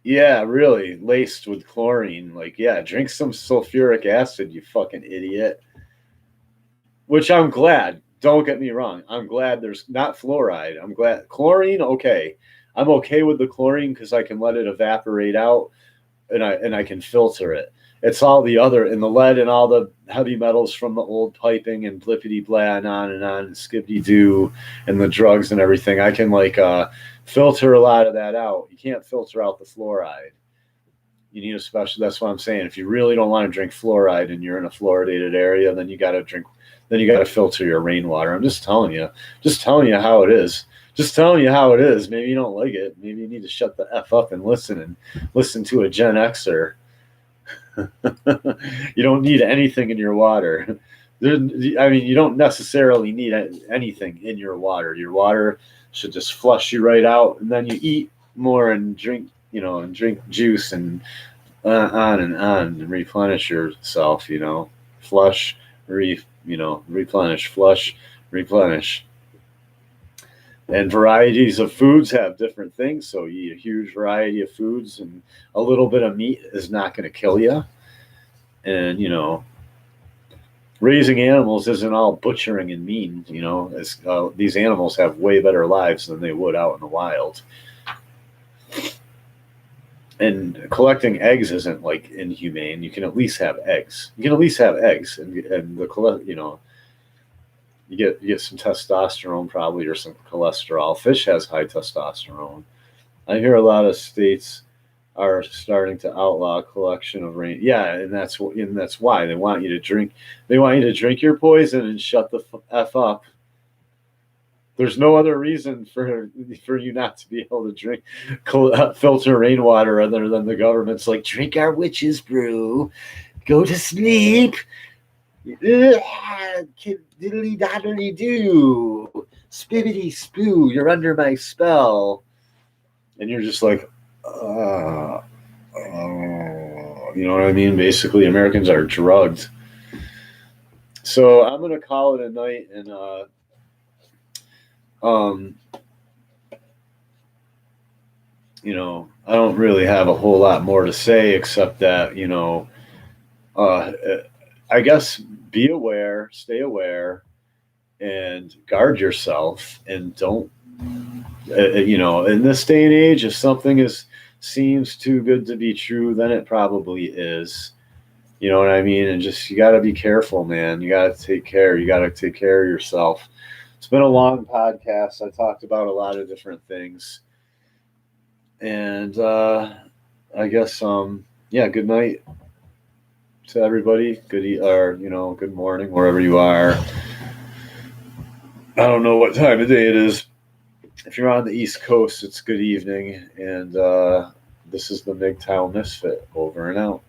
Yeah, really, laced with chlorine. Like, yeah, drink some sulfuric acid, you fucking idiot. Which I'm glad. Don't get me wrong. I'm glad there's not fluoride. I'm glad chlorine. Okay, I'm okay with the chlorine because I can let it evaporate out, and I can filter it. It's all the other and the lead and all the heavy metals from the old piping and blippity blah and on and skibbity doo and the drugs and everything. I can filter a lot of that out. You can't filter out the fluoride. You need a special. That's what I'm saying. If you really don't want to drink fluoride and you're in a fluoridated area, then you got to drink. Then you got to filter your rainwater. I'm just telling you. Just telling you how it is. Just telling you how it is. Maybe you don't like it. Maybe you need to shut the f up and listen to a Gen Xer. You don't need anything in your water. You don't necessarily need anything in your water. Your water should just flush you right out, and then you eat more and drink, and drink juice and on and replenish yourself. Flush, replenish, flush, replenish. And varieties of foods have different things. So you eat a huge variety of foods, and a little bit of meat is not going to kill you. And raising animals isn't all butchering and mean. These animals have way better lives than they would out in the wild. And collecting eggs isn't like inhumane. You can at least have eggs. You can at least have eggs, and you get some testosterone probably, or some cholesterol. Fish has high testosterone. I hear a lot of states are starting to outlaw collection of rain. Yeah, and that's why they want you to drink. They want you to drink your poison and shut the f up. There's no other reason for you not to be able to drink filter rainwater other than the government's like, drink our witch's brew, go to sleep, diddly daddly do, spibbity spoo, you're under my spell, and you're just like, you know what I mean? Basically, Americans are drugged. So I'm gonna call it a night, and I don't really have a whole lot more to say except that, I guess be aware, stay aware, and guard yourself, and don't, in this day and age, if something seems too good to be true, then it probably is. You know what I mean? And just, you got to be careful, man. You got to take care. You got to take care of yourself. It's been a long podcast. I talked about a lot of different things. And I guess, good night to everybody. Good morning, wherever you are. I don't know what time of day it is. If you're on the East Coast, it's good evening. And this is the Mgtow Misfit, over and out.